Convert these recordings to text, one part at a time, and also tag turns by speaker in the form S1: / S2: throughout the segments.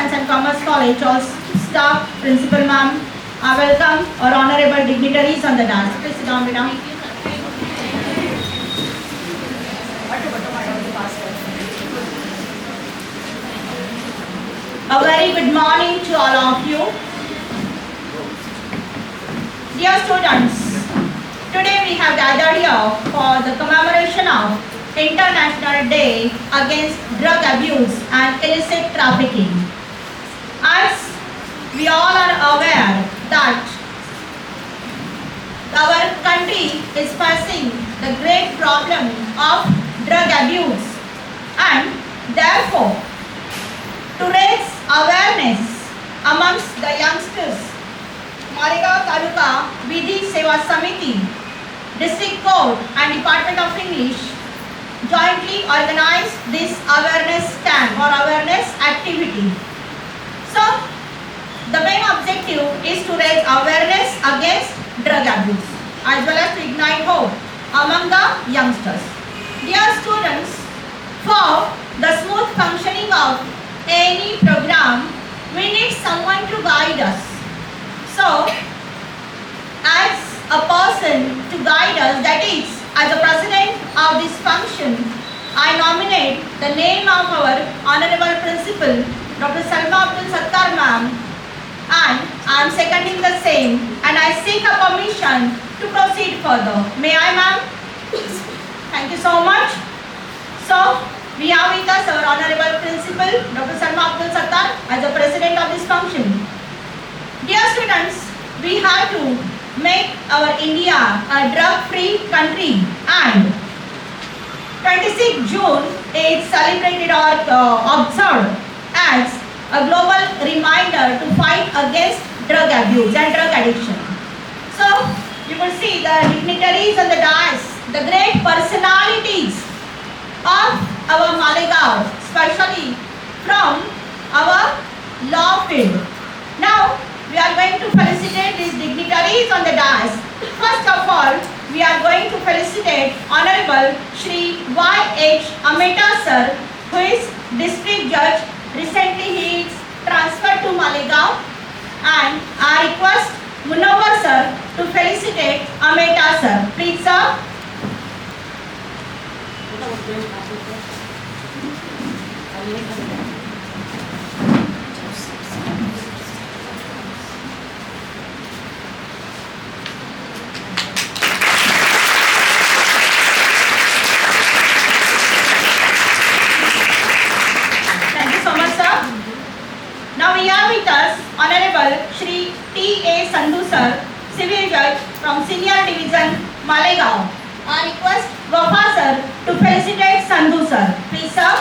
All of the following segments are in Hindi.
S1: Science and Commerce College, all staff, principal ma'am, I welcome our honorable dignitaries on the dais. Please sit down, madam. A very good morning to all of you. Dear students, today we have gathered here for the commemoration of International Day Against Drug Abuse and Illicit Trafficking. As we all are aware that our country is facing the great problem of drug abuse, and therefore to raise awareness amongst the youngsters, Malegaon Taluka Vidhi Seva Samiti, District Court and Department of English jointly organized this awareness camp or awareness activity. So, the main objective is to raise awareness against drug abuse as well as to ignite hope among the youngsters. Dear students, for the smooth functioning of any program, we need someone to guide us. So, as a person to guide us, that is, as the president of this function, I nominate the name of our honorable principal, Dr. Salma Abdul Sattar ma'am, and I am seconding the same, and I seek a permission to proceed further. May I, ma'am? Thank you so much. So, we have with us our honorable principal, Dr. Salma Abdul Sattar, as the president of this function. Dear students, we have to make our India a drug-free country, and 26 June is celebrated or observed as a global reminder to fight against drug abuse and drug addiction. So, you will see the dignitaries on the dais, the great personalities of our Malegaon, especially from our law field. Now, we are going to felicitate these dignitaries on the dais. First of all, we are going to felicitate Honorable Shri Y.H. Ameta sir, who is district judge. Recently he is transferred to Malegaon, and I request Munawar sir to felicitate Ameta sir. Please, sir. Now we have with us Honorable Shri T.A. Sandhu sir, Civil Judge from Senior Division, Malegaon. I request Wafa sir to felicitate Sandhu sir. Please, sir.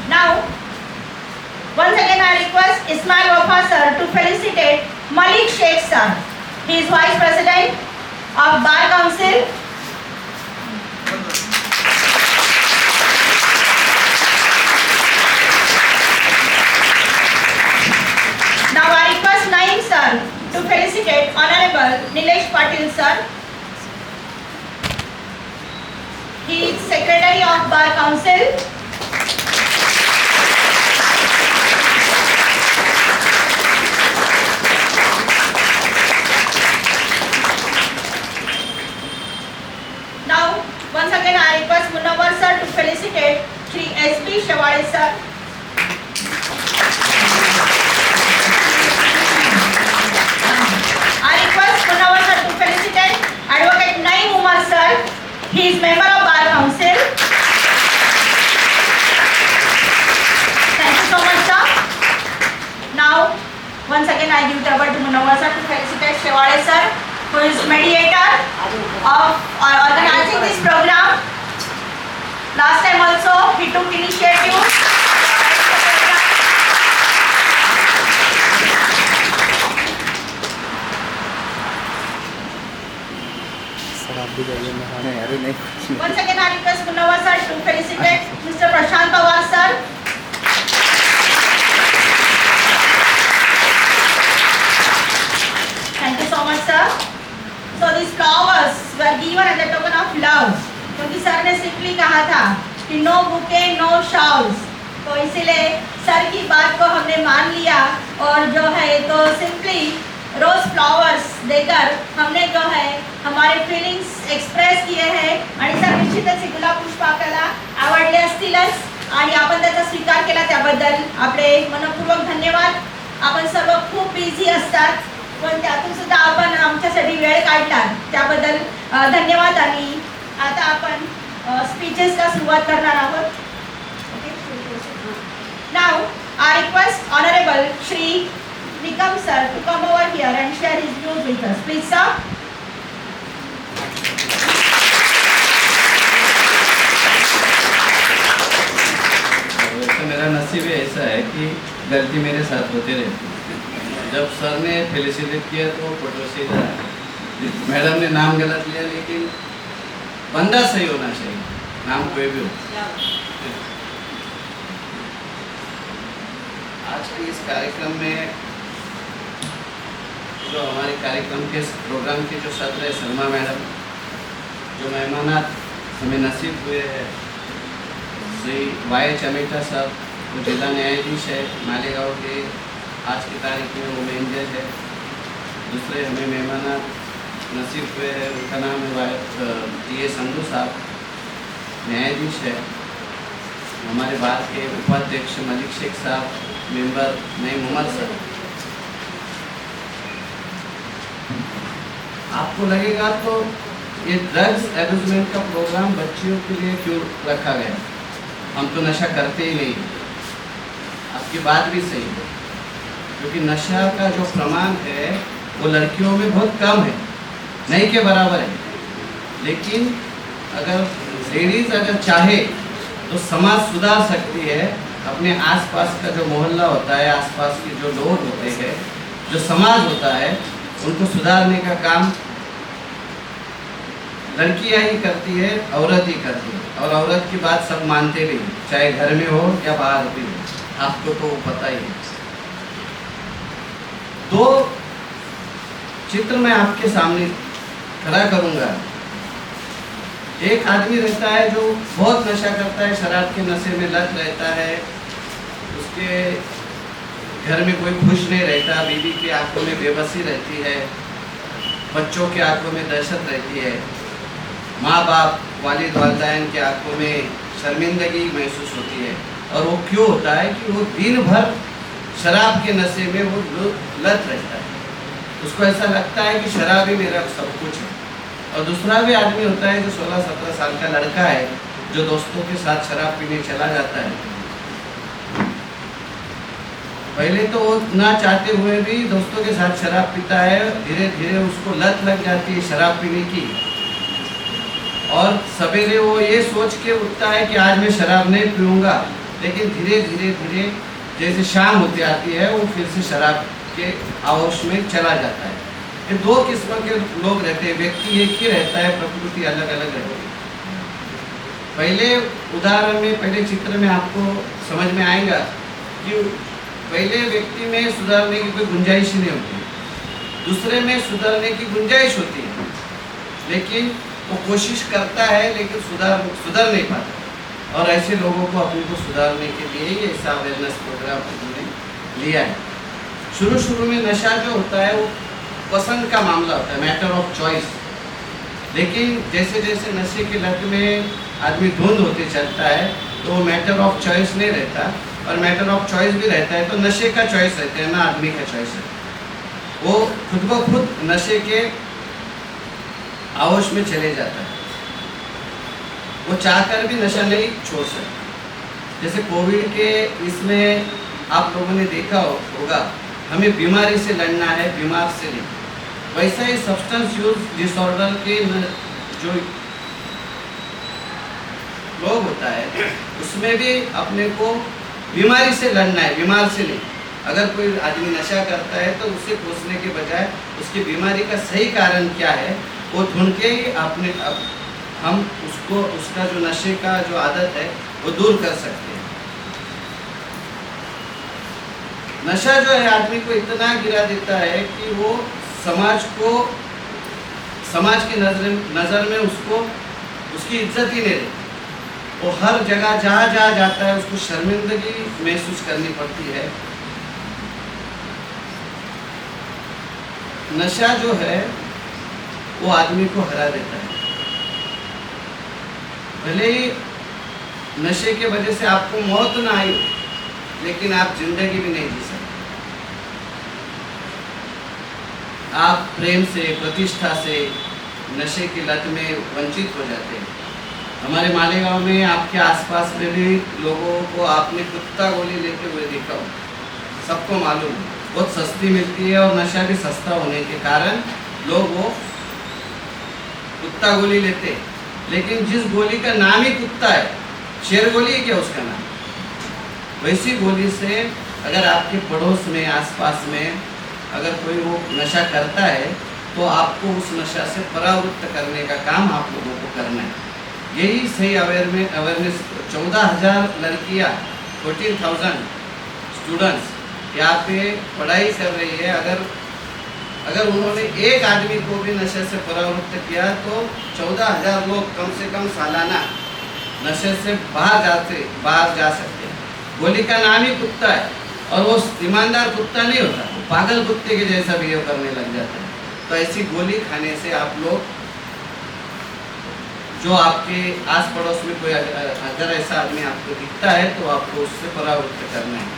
S1: Now, once again I request Ismail Wafa sir to felicitate Malik Sheikh sir. He is Vice President of Bar Council. Now I request Naeem sir to felicitate Honorable Nilesh Patil sir. He is Secretary of Bar Council. Once again, I request Munawar sir to felicitate Shri S.B. Shawade sir. I request Munawar sir to felicitate Advocate Naeem Umar sir. He is member of Bar Council. Thank you so much, sir. Now, once again, I give the word to Munawar sir to felicitate Shawade sir, who is mediator of organizing this program. Last time also he took initiative. Once again I request Munawar sir to felicitate Mr. Prashant Pawar sir. Simply कहा था कि नो बुके नो शॉल्स, तो इसीलिए सर की बात को हमने मान लिया और जो है तो सिंपली रोज फ्लावर्स देकर हमने जो है हमारे फिलिंग्स एक्सप्रेस किए हैं आणि सर निश्चितच ही गुलाब पुष्प आपल्याला आवडले असतीलच आणि आपण त्याचा स्वीकार केला त्याबद्दल आपले मनपूर्वक धन्यवाद. आपण सर्व खूप बिझी असतात पण त्यातून सुद्धा आपण आमच्यासाठी वेळ काढला त्याबद्दल धन्यवाद. आणि आता आपण स्पीचेसला सुरुवात करणार आहोत. Now I request Honorable Shri Nikam sir to come over here and share his views with us. Please sir.
S2: वैसे मेरा नसीब ऐसा है कि गलती मेरे साथ होते रहती है. जब सर ने फेलिसिटेट किया तो पड़ोसी मैडम ने नाम गलत लिया, लेकिन बंदा सही होना चाहिए, नाम कोई भी हो. आज के इस कार्यक्रम में जो हमारे कार्यक्रम के प्रोग्राम के जो सत्र है, सलमा मैडम जो मेहमान हमें नसीब हुए हैं, श्री वाई चमेटा साहब वो जिला न्यायाधीश है मालेगांव के, आज की तारीख में वो मेन जज है. दूसरे हमें मेहमान नसीब हुए हैं, उनका नाम है टी.ए. संधू साहब, न्यायाधीश है. हमारे भारत के उपाध्यक्ष मलिक शेख साहब, मेंबर नईम उमर सर. आपको लगेगा तो ये ड्रग्स एब्यूजमेंट का प्रोग्राम बच्चियों के लिए क्यों रखा गया, हम तो नशा करते ही नहीं. आपकी बात भी सही है, क्योंकि नशा का जो प्रमाण है वो लड़कियों में बहुत कम है, नहीं के बराबर है. लेकिन अगर लेडीज अगर चाहे तो समाज सुधार सकती है. अपने आसपास का जो मोहल्ला होता है, आसपास के जो लोग होते हैं, जो समाज होता है, उनको सुधारने का काम लड़कियां ही करती है, औरत ही करती है. और औरत की बात सब मानते भी, चाहे घर में हो या बाहर भी हो, आपको तो पता ही है. दो चित्र मैं आपके सामने खड़ा करूंगा. एक आदमी रहता है जो बहुत नशा करता है, शराब के नशे में लत रहता है, उसके घर में कोई खुश नहीं रहता, बीवी की आंखों में बेबसी रहती है, बच्चों की आंखों में दहशत रहती है, माँ बाप वालिद वालिदैन की आंखों में शर्मिंदगी महसूस होती है. और वो क्यों होता है कि वो दिन भर शराब के नशे में वो लत रहता है. उसको ऐसा लगता है कि शराब ही मेरा सब कुछ है. और दूसरा भी आदमी होता है जो 16-17 साल का लड़का है, जो दोस्तों के साथ शराब पीने चला जाता है. पहले तो वो ना चाहते हुए भी दोस्तों के साथ शराब पीता है, धीरे धीरे उसको लत लग जाती है शराब पीने की. और सवेरे वो ये सोच के उठता है कि आज मैं शराब नहीं पीऊँगा, लेकिन धीरे धीरे धीरे जैसे शाम होती आती है वो फिर से शराब के आहोश में चला जाता है. ये दो किस्म के लोग रहते हैं, व्यक्ति एक ही रहता है, प्रकृति अलग अलग रहती है. पहले उदाहरण में, पहले चित्र में आपको समझ में आएगा कि पहले व्यक्ति में सुधारने की कोई गुंजाइश नहीं होती, दूसरे में सुधारने की गुंजाइश होती है, लेकिन वो कोशिश करता है लेकिन सुधर नहीं पाता. और ऐसे लोगों को अपने को सुधारने के लिए ये ऐसा अवेयरनेस प्रोग्राम हमने लिया है. शुरू में नशा जो होता है वो पसंद का मामला होता है, मैटर ऑफ चॉइस. लेकिन जैसे जैसे नशे की लत में आदमी धुंध होते चलता है तो वो मैटर ऑफ चॉइस नहीं रहता. और मैटर ऑफ चॉइस भी रहता है तो नशे का चॉइस रहता है, ना आदमी का चॉइस है. वो खुद ब खुद नशे के आहोश में चले जाता है, वो चाहकर भी नशा नहीं छोड़ सकता. जैसे कोविड के इसमें आप लोगों ने देखा होगा, हमें बीमारी से लड़ना है, बीमार से नहीं. वैसा ही सब्सटेंस यूज डिसऑर्डर के जो लोग होता है उसमें भी अपने को बीमारी से लड़ना है, बीमार से नहीं. अगर कोई आदमी नशा करता है तो उसे कोसने के बजाय उसकी बीमारी का सही कारण क्या है वो ढूंढ के ही अपने हम उसको उसका जो नशे का जो आदत है वो दूर कर सकते हैं. नशा जो है आदमी को इतना गिरा देता है कि वो समाज की नज़र में उसको उसकी इज्जत ही नहीं रहती. वो हर जगह जहाँ जहाँ जाता है उसको शर्मिंदगी महसूस करनी पड़ती है। नशा जो है वो आदमी को हरा देता है। भले ही नशे के वजह से आपको मौत ना आई, लेकिन आप जिंदगी भी नहीं जी सकते। आप प्रेम से, प्रतिष्ठा से नशे की लत में वंचित हो जाते हैं। हमारे मालेगांव में आपके आसपास में भी लोगों को आपने कुत्ता गोली लेते हुए देखा हो, सबको मालूम है। बहुत सस्ती मिलती है और नशा भी सस्ता होने के कारण लोग वो कुत्ता गोली लेते हैं। लेकिन जिस गोली का नाम ही कुत्ता है, शेर गोली है क्या उसका नाम, वैसी गोली से अगर आपके पड़ोस में, आसपास में अगर कोई वो नशा करता है तो आपको उस नशा से परावृत्त करने का काम आप लोगों को करना है। यही सही अवेयरनेस 14,000 लड़कियाँ, 14,000 स्टूडेंट्स यहाँ पे पढ़ाई कर रही है। अगर उन्होंने एक आदमी को भी नशे से परावृत्त किया तो 14,000 लोग कम से कम सालाना नशे से बाहर जा सकते हैं। गोली का नाम ही कुत्ता है और वो ईमानदार कुत्ता नहीं होता, वो पागल कुत्ते के जैसा बिहेव करने लग जाता है। तो ऐसी गोली खाने से आप लोग, जो आपके आस पड़ोस में कोई अगर ऐसा आदमी आपको दिखता है तो आपको उससे परावृत्त करना है।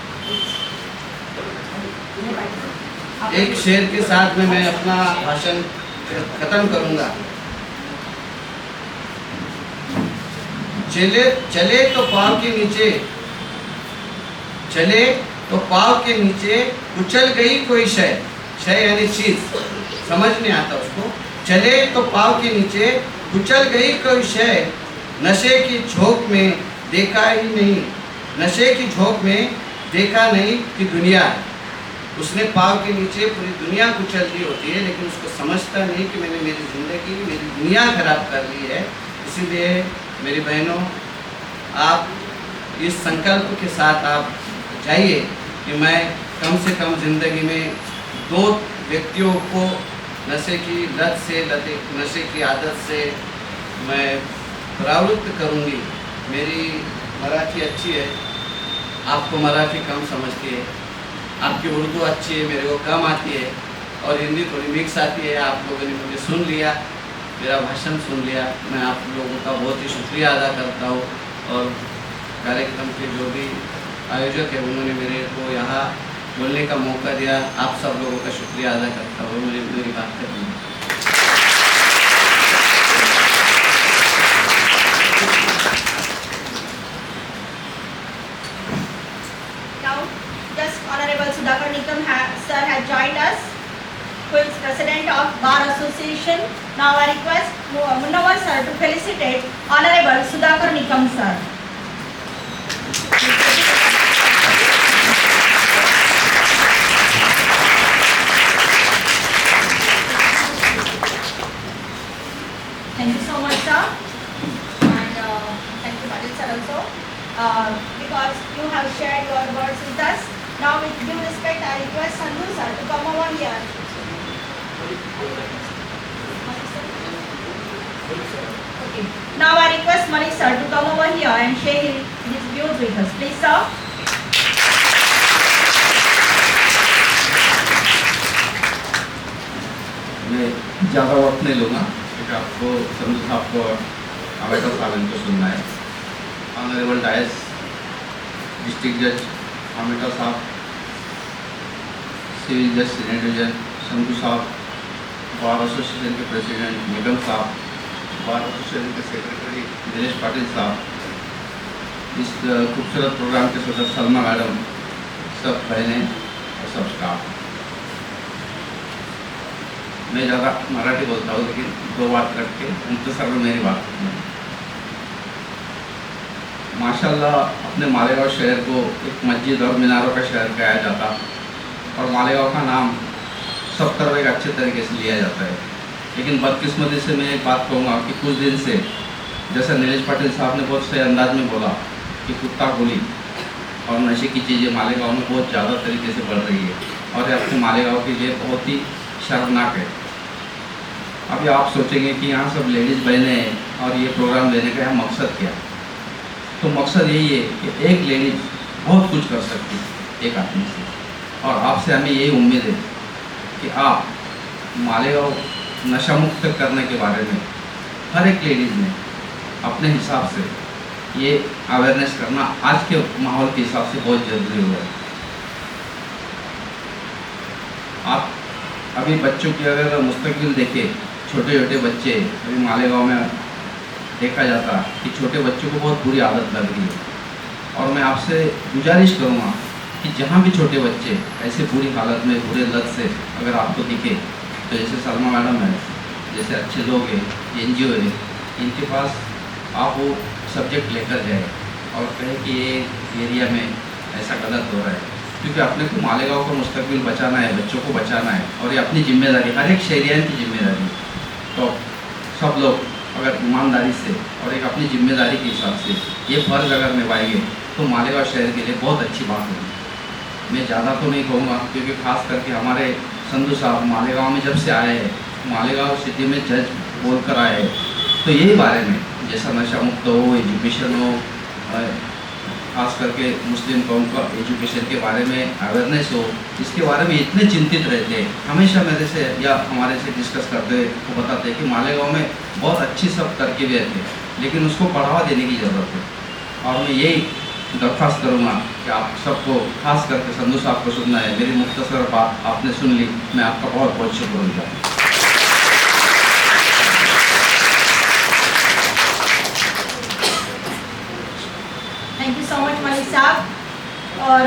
S2: एक शेर के साथ में मैं अपना भाषण खत्म करूंगा। चले तो पाँव के नीचे, चले तो पाँव के नीचे कुचल गई कोई शय, शय यानी चीज, समझ नहीं आता उसको। चले तो पाँव के नीचे कुचल गई कोई शय, नशे की झोंक में देखा ही नहीं, नशे की झोंक में देखा नहीं कि दुनिया है। उसने पाँव के नीचे पूरी दुनिया कुचल दी होती है, लेकिन उसको समझता नहीं कि मैंने मेरी ज़िंदगी, मेरी दुनिया खराब कर ली है। इसीलिए मेरी बहनों, आप इस संकल्प के साथ आप जाइए कि मैं कम से कम ज़िंदगी में 2 व्यक्तियों को नशे की लत से, नशे की आदत से मैं परावृत्त करूँगी। मेरी मराठी अच्छी है, आपको मराठी कम समझती है, आपकी उर्दू अच्छी है, मेरे को कम आती है, और हिंदी थोड़ी मिक्स आती है। आप लोगों ने मुझे सुन लिया, मेरा भाषण सुन लिया। मैं आप लोगों का बहुत ही शुक्रिया अदा करता हूँ, और कार्यक्रम के जो भी आयोजक है उन्होंने मेरे को यहाँ बोलने का मौका दिया। आप सब लोगों का शुक्रिया अदा करता हूँ मेरी बात करने में।
S1: Honorable Sudhakar Nikam sir has joined us, who is President of Bar Association. Now I request Munawar sir to felicitate Honorable Sudhakar Nikam sir. Thank you so much sir, and thank you Patil sir also, because you have shared your words with us. Now with due respect, I request Sandhu sir to come over here. Okay. Now I request Manish sir to come over here and share his views with us. Please sir.
S3: मैं ज़्यादा वक्त नहीं लूँगा, क्योंकि आपको संधू साहब को, अमेठा साहब इनको सुनना है। ऑनरेबल डायस, डिस्ट्रिक्ट जज अमेठा साहब, सिविल जज सीनियर डिवीजन संधू साहब, बार एसोसिएशन के प्रेसिडेंट निगम साहब, बार एसोसिएशन के सेक्रेटरी दिनेश पाटिल साहब, इस खूबसूरत प्रोग्राम के सदस्य सलमा मैडम, सब बहनें और सब स्टाफ। मैं ज़्यादा मराठी बोलता हूँ, लेकिन 2 बात करके मुख्तसर में मेरी बात करनी है। माशाल्लाह अपने मालेगांव शहर को एक मस्जिद और मीनारों का शहर कहा जाता, और मालेगांव का नाम सब तरफ एक अच्छे तरीके से लिया जाता है। लेकिन बदकिस्मती से मैं एक बात कहूँगा कि कुछ दिन से, जैसा नीलेश पाटिल साहब ने बहुत सही अंदाज में बोला कि कुत्ता गोली और नशे की चीज़ें मालेगांव में बहुत ज़्यादा तरीके से बढ़ रही है, और ये अपने मालेगांव के लिए बहुत ही शर्मनाक है। अभी आप सोचेंगे कि यहाँ सब लेडीज़ बहनें हैं और ये प्रोग्राम लेने का यहाँ मकसद क्या है। तो मकसद यही है कि एक लेडीज बहुत कुछ कर सकती है एक आदमी से, और आपसे हमें यही उम्मीद है कि आप मालेगांव नशा मुक्त करने के बारे में हर एक लेडीज़ ने अपने हिसाब से ये अवेयरनेस करना आज के माहौल के हिसाब से बहुत ज़रूरी हुआ है। आप अभी बच्चों की अगर मुस्तकबिल देखें, छोटे छोटे बच्चे अभी मालेगांव में देखा जाता है कि छोटे बच्चों को बहुत बुरी आदत लग रही है, और मैं आपसे गुजारिश करूँगा कि जहाँ भी छोटे बच्चे ऐसे बुरी हालत में बुरे लत से अगर आपको दिखे, तो जैसे सलमा मैडम है, जैसे अच्छे लोग हैं, NGO है, इनके पास आप वो सब्जेक्ट लेकर जाए और कहें कि ये एरिया में ऐसा गलत हो रहा है, क्योंकि अपने को मालेगांव का मुस्तकबिल बचाना है, बच्चों को बचाना है, और ये अपनी जिम्मेदारी, हर एक शहरियान की जिम्मेदारी। तो सब लोग अगर ईमानदारी से और एक अपनी जिम्मेदारी के हिसाब से ये फ़र्ज़ अगर निभाएंगे तो मालेगांव शहर के लिए बहुत अच्छी बात होगी। मैं ज़्यादा तो नहीं कहूँगा, क्योंकि ख़ास करके हमारे संधू साहब मालेगांव में जब से आए हैं, मालेगांव सिटी में जज बोल कर आए हैं, तो यही बारे में जैसा नशा मुक्त हो, एजुकेशन हो, खास करके मुस्लिम कौम का एजुकेशन के बारे में अवेयरनेस हो, इसके बारे में इतने चिंतित रहते हैं। हमेशा मेरे से या हमारे से डिस्कस करते हुए वो बताते हैं कि मालेगांव में बहुत अच्छी सब तरकीबें हैं, लेकिन उसको बढ़ावा देने की ज़रूरत है। और मैं यही दरख्वास्त करूँगा कि आप सबको, खास करके संधू साहब को सुनना है। मेरी मुख्तसर बात आपने सुन ली, मैं आपका बहुत बहुत शुक्रिया।
S1: Thank you so much Malik साहब। और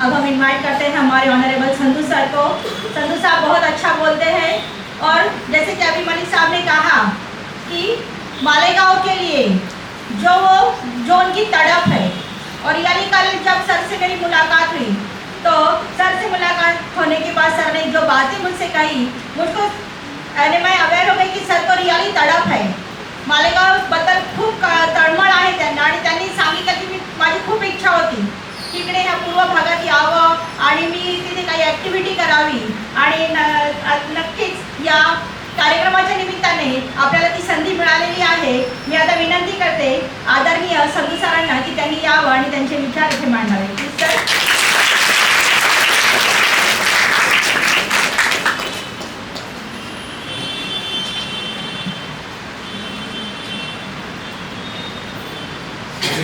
S1: अब हम इनवाइट करते हैं हमारे ऑनरेबल संधू सर को। संधू साहब बहुत अच्छा बोलते हैं, और जैसे कि अभी मलिक साहब ने कहा कि मालेगांव के लिए जो उनकी तड़प है, और यानी कल जब सर से मेरी मुलाकात हुई तो सर से मुलाकात होने के बाद सर ने जो बातें मुझसे कही, मुझको मैं अवेयर हो गई की सर को रियली तडप आहे. मालेगाव बद्दल खूप तळमळ आहे त्यांना आणि त्यांनी सांगितलं की मी माझी खूप इच्छा होती की इकडे ह्या पूर्व भागात यावं आणि मी तिथे काही ॲक्टिव्हिटी करावी आणि नक्कीच या कार्यक्रमाच्या निमित्ताने आपल्याला ती संधी मिळालेली आहे. मी आता विनंती करते आदरणीय संधू सरांना की त्यांनी यावं आणि त्यांचे विचार इथे मांडावे. Please sir.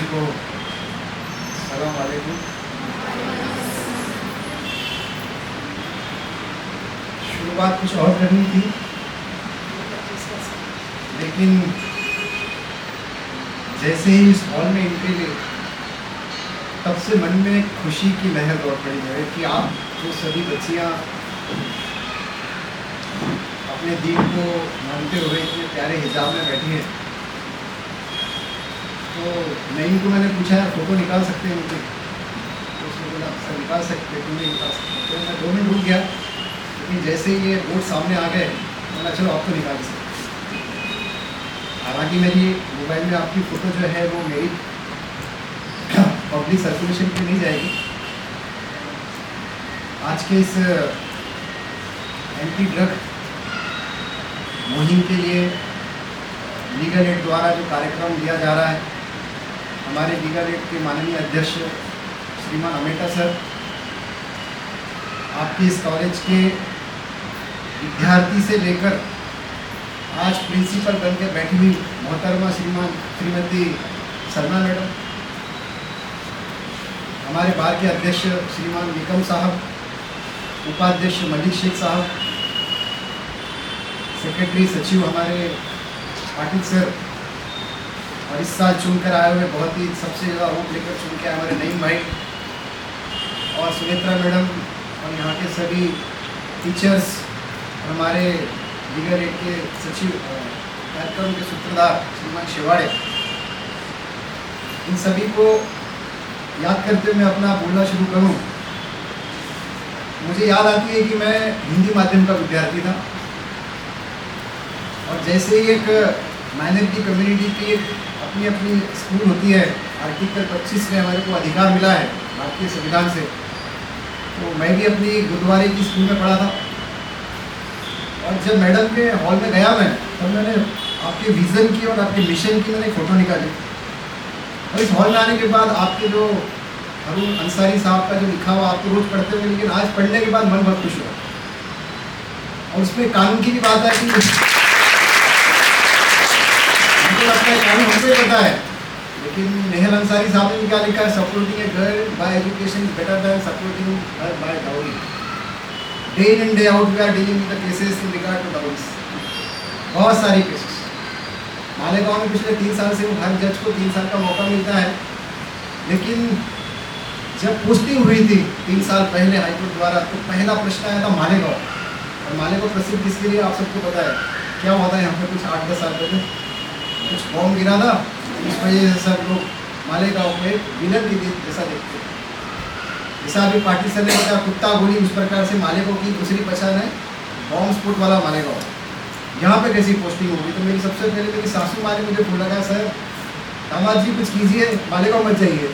S4: को सलाम वालेकुम. शुरुआत कुछ और करनी थी, लेकिन जैसे ही इस हॉल में एंट्री ली तब से मन में एक खुशी की लहर दौड़ पड़ी है कि आप जो सभी बच्चियाँ अपने दीन को मानते हुए इतने प्यारे हिजाब में बैठी हैं. तो नईम को मैंने पूछा है फ़ोटो निकाल सकते हैं मुझे, तो उसने बोला सर निकाल सकते, क्यों नहीं निकाल सकते. तो मैं 2 मिनट रुक गया, लेकिन जैसे ही ये बोर्ड सामने आ गए बोला चलो आप तो निकाल सकते. हालांकि मेरी मोबाइल में आपकी फ़ोटो जो है वो मेरी पब्लिक सर्कुलेशन पे नहीं जाएगी. आज के इस एंटी ड्रग मुहिम के लिए लीगल एड द्वारा जो कार्यक्रम दिया जा रहा है, हमारे लीगल एड के माननीय अध्यक्ष श्रीमान अमेटा सर, आपके इस कॉलेज के विद्यार्थी से लेकर आज प्रिंसिपल बनकर बैठी हुई मोहतरमा श्रीमती सलमा मैडम, हमारे बार के अध्यक्ष श्रीमान निकम साहब, उपाध्यक्ष मलिक शेख साहब, सेक्रेटरी सचिव हमारे पाटिल सर, और इस साल चुनकर आए हुए बहुत ही सबसे ज़्यादा वोट लेकर चुन के आए हमारे नईम भाई और सुनेत्रा मैडम, और यहाँ के सभी टीचर्स, हमारे लीगल एड के सचिव कार्यक्रम के सूत्रधार श्रीमान शिवाड़े, इन सभी को याद करते हुए मैं अपना बोलना शुरू करूँ. मुझे याद आती है कि मैं हिंदी माध्यम का विद्यार्थी था, और जैसे ही एक माइनॉरिटी कम्युनिटी की एक अपनी अपनी स्कूल होती है, आर्टिकल 25 में हमारे को अधिकार मिला है भारतीय संविधान से, तो मैं भी अपनी गुरुद्वारे की स्कूल में पढ़ा था. और जब मैडम के हॉल में गया मैं, तब मैंने आपके विज़न की और आपके मिशन की मैंने फ़ोटो निकाली. और इस हॉल में आने के बाद आपके जो अरुण अंसारी साहब का जो लिखा हुआ आपको रोज पढ़ते हुए, लेकिन आज पढ़ने के बाद मन बहुत खुश हुआ। और उसमें कानून की भी बात है कि हमको लगता है कानून हमको ही पता है, लेकिन नेहल अंसारी साहब ने क्या लिखा है, supporting a girl by education is better than supporting her by dowry. Day in and day out we are dealing with the cases in regard to dowries, बहुत सारी केसेस। मालेगांव में पिछले 3 साल से हर जज को 3 साल का मौका मिलता है, लेकिन जब पोस्टिंग हुई थी 3 साल पहले हाईकोर्ट द्वारा, तो पहला प्रश्न आया था मालेगांव। और मालेगांव प्रसिद्ध किसके लिए आप सबको पता है, क्या हुआ था यहाँ पे कुछ 8-10 साल पहले कुछ बॉम्ब गिरा था, इस वजह से सब लोग मालेगांव को एक विलन की जैसा देखते हैं। जैसा अभी पाटिल सर ने बताया कुत्ता गोली, उस प्रकार से मालेगांव की दूसरी पहचान है बॉम्ब स्फोट वाला मालेगांव। यहाँ पे कैसी पोस्टिंग होगी, तो मेरी सबसे पहले मेरी सासू माँ ने मुझे फोन लगाया, सर दामाद जी कुछ कीजिए, मालेगांव मत जाइए।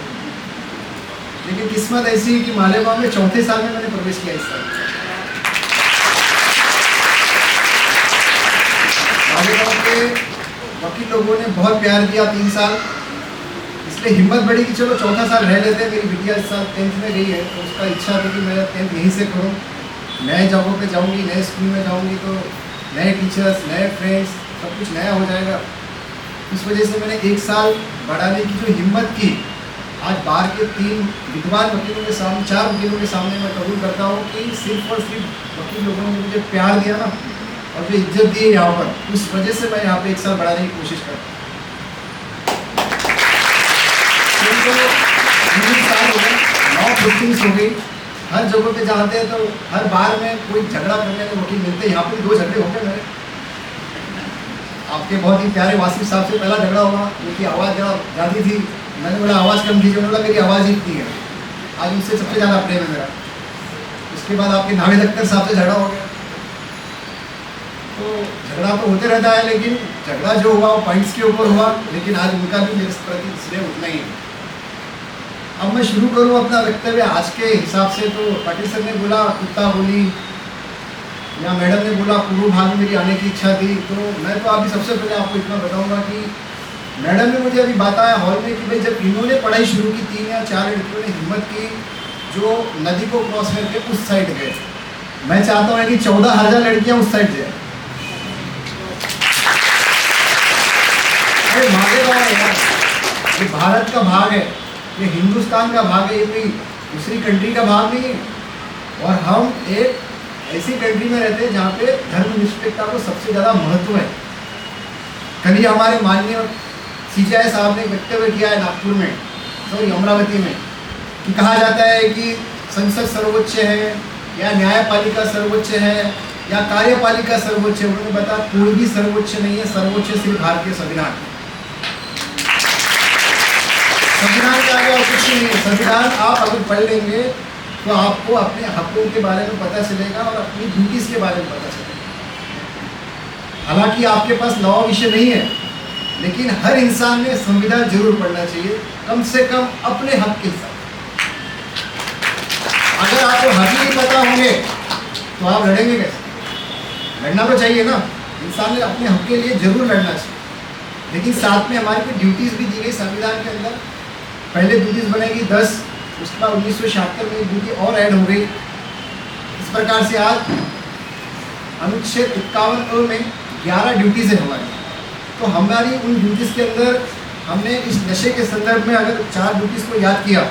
S4: लेकिन किस्मत ऐसी है कि मालेगांव में 4थे साल में मैंने प्रवेश किया इस साल। मालेगांव के वकील लोगों ने बहुत प्यार दिया 3 साल, इसलिए हिम्मत बढ़ी कि चलो 4था साल रह लेते हैं। मेरी बिटिया इस साल 10th में गई है, तो उसका इच्छा थी कि मैं 10th यहीं से करूँ, नए जगहों पे जाऊँगी, नए स्कूल में जाऊँगी, तो नए टीचर्स, नए फ्रेंड्स, सब कुछ नया हो जाएगा। इस वजह से मैंने 1 साल बढ़ाने की जो हिम्मत की, आज बार के 3 विद्वान वकीलों के सामने, 4 वकीलों के सामने मैं कबूल करता हूँ कि सिर्फ और सिर्फ वकील लोगों ने मुझे प्यार दिया ना, और जो इज्जत दी है यहाँ पर, उस वजह से मैं यहाँ पे 1 साल बढ़ाने की कोशिश करता हूँ। 3 साल हो गए, 9 पोस्टिंग्स हो गई, हर जगह पे जाते हैं तो हर बार में कोई झगड़ा करने के वकील मिलते हैं। यहाँ पे भी 2 झगड़े हो गए मेरे, आपके बहुत ही प्यारे वासिफ साहब से पहला झगड़ा हुआ, उनकी आवाज़ ज़्यादा थी, मैंने बोला आवाज़ कम कीजिए, उन्होंने बोला मेरी आवाज़ ही इतनी है। आज उनसे सबसे ज़्यादा प्रेम है मेरा। उसके बाद आपके नावेद अख्तर साहब से झगड़ा हो गया। तो झगड़ा तो होते रहता है, लेकिन झगड़ा जो हुआ वो पॉइंट्स के ऊपर हुआ, लेकिन आज उनका भी मेरे प्रति स्नेह उतना ही है। अब मैं शुरू करूँ अपना वक्तव्य आज के हिसाब से, तो पाटिल सर ने बोला कुत्ता बोली, या मैडम ने बोला पूर्व भाग में मेरी आने की इच्छा थी। तो मैं तो अभी सबसे पहले आपको इतना बताऊंगा कि मैडम ने मुझे अभी बताया हॉल में कि भाई जब इन्होंने पढ़ाई शुरू की, 3 या 4 लड़कियों ने हिम्मत की जो नदी को क्रॉस करके उस साइड गए। मैं चाहता हूँ कि 14,000 लड़कियाँ उस साइड जाए। अरे मालेगांव है यार, ये भारत का भाग है, ये हिंदुस्तान का भाग है, ये कोई दूसरी कंट्री का भाग नहीं है। और हम एक ऐसी कंट्री में रहते हैं जहाँ पे धर्मनिरपेक्षता को सबसे ज़्यादा महत्व है। कल ही हमारे माननीय CJI साहब ने वक्तव्य किया है नागपुर में, सॉरी अमरावती में, कि कहा जाता है कि संसद सर्वोच्च है या न्यायपालिका सर्वोच्च है या कार्यपालिका सर्वोच्च है। उन्होंने बताया कोई भी सर्वोच्च नहीं है, सर्वोच्च सिर्फ भारतीय संविधान। संविधान के आगे और कुछ नहीं है। संविधान आप अगर पढ़ लेंगे तो आपको अपने हकों के बारे में पता चलेगा और अपनी ड्यूटीज के बारे में पता चलेगा। हालांकि आपके पास 9 विषय नहीं है, लेकिन हर इंसान ने संविधान जरूर पढ़ना चाहिए, कम से कम अपने हक के हिसाब। अगर आपको हक ही नहीं पता होंगे तो आप लड़ेंगे कैसे? लड़ना तो चाहिए ना, इंसान ने अपने हक के लिए जरूर लड़ना चाहिए। लेकिन साथ में हमारी कुछ ड्यूटीज़ भी दी गई संविधान के अंदर। पहले ड्यूटीज़ बनेगी 10, उसके बाद 1976 में ड्यूटी और ऐड हो गई। इस प्रकार से आज अनुच्छेद 51 में 11 ड्यूटीज़ है हमारी। तो हमारी उन ड्यूटीज़ के अंदर हमने इस नशे के संदर्भ में अगर 4 ड्यूटीज़ को याद किया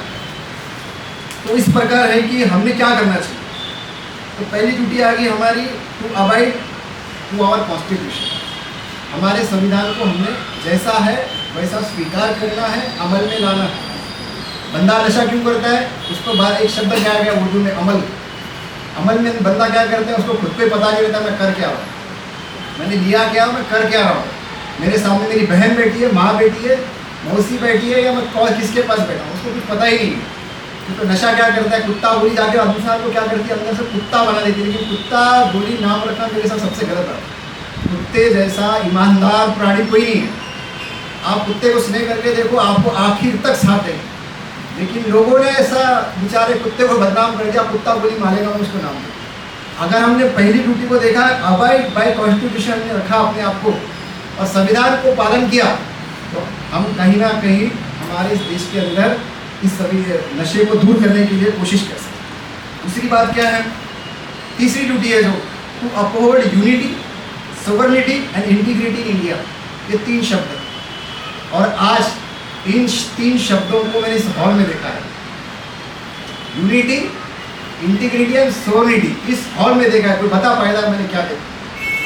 S4: तो इस प्रकार है कि हमने क्या करना चाहिए। तो पहली ड्यूटी आ गई हमारी to abide to our constitution. हमारे संविधान को हमने जैसा है वैसा स्वीकार करना है, अमल में लाना है। बंदा नशा क्यों करता है, उसको बाहर एक शब्द क्या गया उर्दू में, अमल। अमल में बंदा क्या करता है, उसको खुद को ही पता नहीं रहता मैं कर क्या रहा हूँ, मैंने लिया क्या, मैं कर क्या रहा हूँ। मेरे सामने मेरी बहन बैठी है, माँ बैठी है, मौसी बैठी है, या मैं किसके पास बैठा हूँ, उसको कुछ पता ही नहीं है। तो नशा क्या करता है, कुत्ता गोली जाके इंसान को क्या करती है, अंदर से कुत्ता बना देती है। लेकिन कुत्ता गोली नाम रखना मेरे साथ सबसे गलत है। कुत्ते जैसा ईमानदार प्राणी कोई नहीं है। आप कुत्ते को स्नेह करके देखो, आपको आखिर तक साथ देंगे। लेकिन लोगों ने ऐसा बेचारे कुत्ते को बदनाम कर दिया, कुत्ता गोली मारेगा मैं उसको नाम दूँ। अगर हमने पहली ड्यूटी को देखा, अबाइड बाय कॉन्स्टिट्यूशन ने रखा अपने आप को और संविधान को पालन किया, तो हम कहीं ना कहीं हमारे इस देश के अंदर इस सभी नशे को दूर करने के लिए कोशिश कर सकें। दूसरी बात क्या है, तीसरी ड्यूटी है जो to uphold unity, sovereignty and integrity in India. ये 3 शब्द हैं और आज इन 3 शब्दों को मैंने इस हॉल में देखा है। यूनिटी, इंटीग्रिटी एंड सोवर्निटी इस हॉल में देखा है। कोई बता पाएगा मैंने क्या देखा?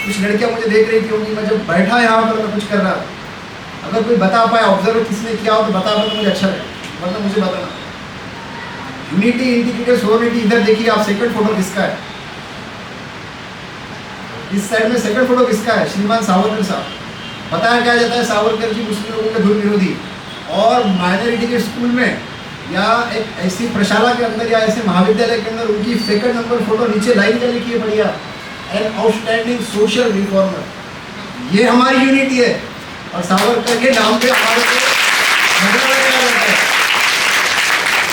S4: कुछ लड़कियां मुझे देख रही थी होंगी, मैं जब बैठा यहाँ पर मैं कुछ कर रहा था, अगर कोई बता पाए, ऑब्जर्व किसने किया हो तो बता पाए तो मुझे अच्छा लगे, वरना मुझे बताना। यूनिटी, इंटीग्रिटी, सोवर्निटी, इधर देखिए आप, सेकंड फोटो किसका है? इस साइड में सेकंड फोटो किसका है? श्रीमान सावरकर साहब। बताया क्या जाता है, सावरकर जी मुस्लिम लोगों के धुर विरोधी, और माइनॉरिटी के स्कूल में या एक ऐसी प्रशाला के अंदर या ऐसे महाविद्यालय के अंदर उनकी सेकंड नंबर फोटो नीचे लाइन कर लिखी है बढ़िया, एन आउटस्टैंडिंग सोशल रिफॉर्मर। ये हमारी यूनिटी है और सावरकर के नाम पे हमारे को झगड़ा लगाया जाता है।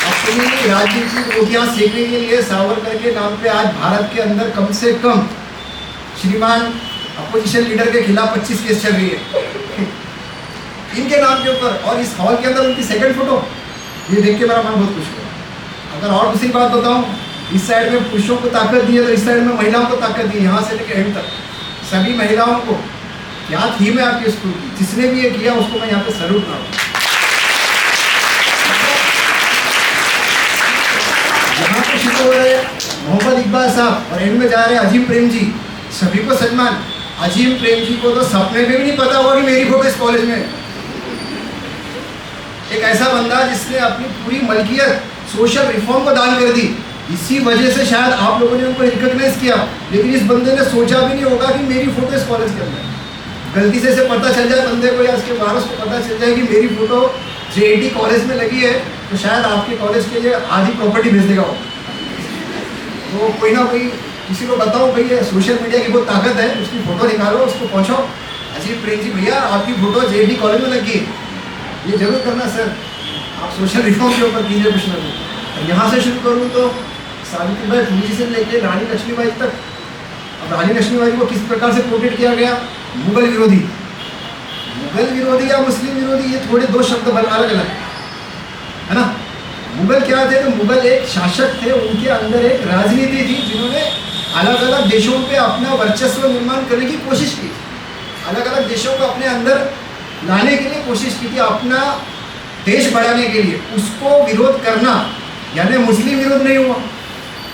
S4: अपनी राजनीतिक रोटियां सेकने के लिए सावरकर के नाम पे आज भारत के अंदर कम से कम श्रीमान अपोजिशन लीडर के खिलाफ 25 केस चल रही है इनके नाम के ऊपर। और इस हॉल के अंदर उनकी सेकंड फोटो, ये देख के मेरा मन बहुत खुश हुआ। अगर और दूसरी बात बताऊं, इस साइड में पुरुषों को ताकत दी है तो इस साइड में महिलाओं को ताकत दी है। यहाँ से लेकर एंड तक सभी महिलाओं को, क्या थीम है आपके स्कूल की, जिसने भी ये किया उसको मैं यहाँ पे सैल्यूट मारूंगा। यहाँ पे शुरू हो रहे मोहम्मद इकबाल साहब और एंड में जा रहे हैं अजीम प्रेम जी, सभी को सम्मान। अजीम प्रेम जी को तो सपने में भी नहीं पता होगा कि मेरी फोटो इस कॉलेज में। एक ऐसा बंदा जिसने अपनी पूरी मलकियत सोशल रिफॉर्म को दान कर दी, इसी वजह से शायद आप लोगों ने उनको रिकॉग्नाइज किया, लेकिन इस बंदे ने सोचा भी नहीं होगा कि मेरी फोटो इस कॉलेज के अंदर। गलती से पता चल जाए बंदे को या उसके वारस को पता चल जाए कि मेरी फोटो जेएटी कॉलेज में लगी है, तो शायद आपके कॉलेज के लिए आधी प्रॉपर्टी भेज देगा वो। तो कोई ना कोई किसी को बताओ भाई ये सोशल मीडिया की बहुत ताकत है, उसकी फोटो निकालो, उसको पहुँचाओ, अजीब प्रेम जी भैया आपकी फोटो जेएटी कॉलेज में लगी है, ये जरूर करना सर, आप सोशल रिफॉर्म के ऊपर कीजिए कुछ ना कुछ। यहाँ से शुरू करूँ तो सावित्रीबाई फुले जी से लेकर रानी लक्ष्मीबाई तक। अब रानी लक्ष्मीबाई को किस प्रकार से पोर्ट्रेट किया गया? मुगल विरोधी। मुगल विरोधी या मुस्लिम विरोधी, ये थोड़े 2 शब्द अलग अलग है ना। मुगल क्या थे? तो मुगल एक शासक थे, उनके अंदर एक राजनीति थी, जिन्होंने अलग अलग देशों पे अपना वर्चस्व निर्माण करने की कोशिश की, अलग अलग देशों को अपने अंदर लाने के लिए कोशिश की थी, अपना देश बढ़ाने के लिए। उसको विरोध करना यानी मुस्लिम विरोध नहीं हुआ।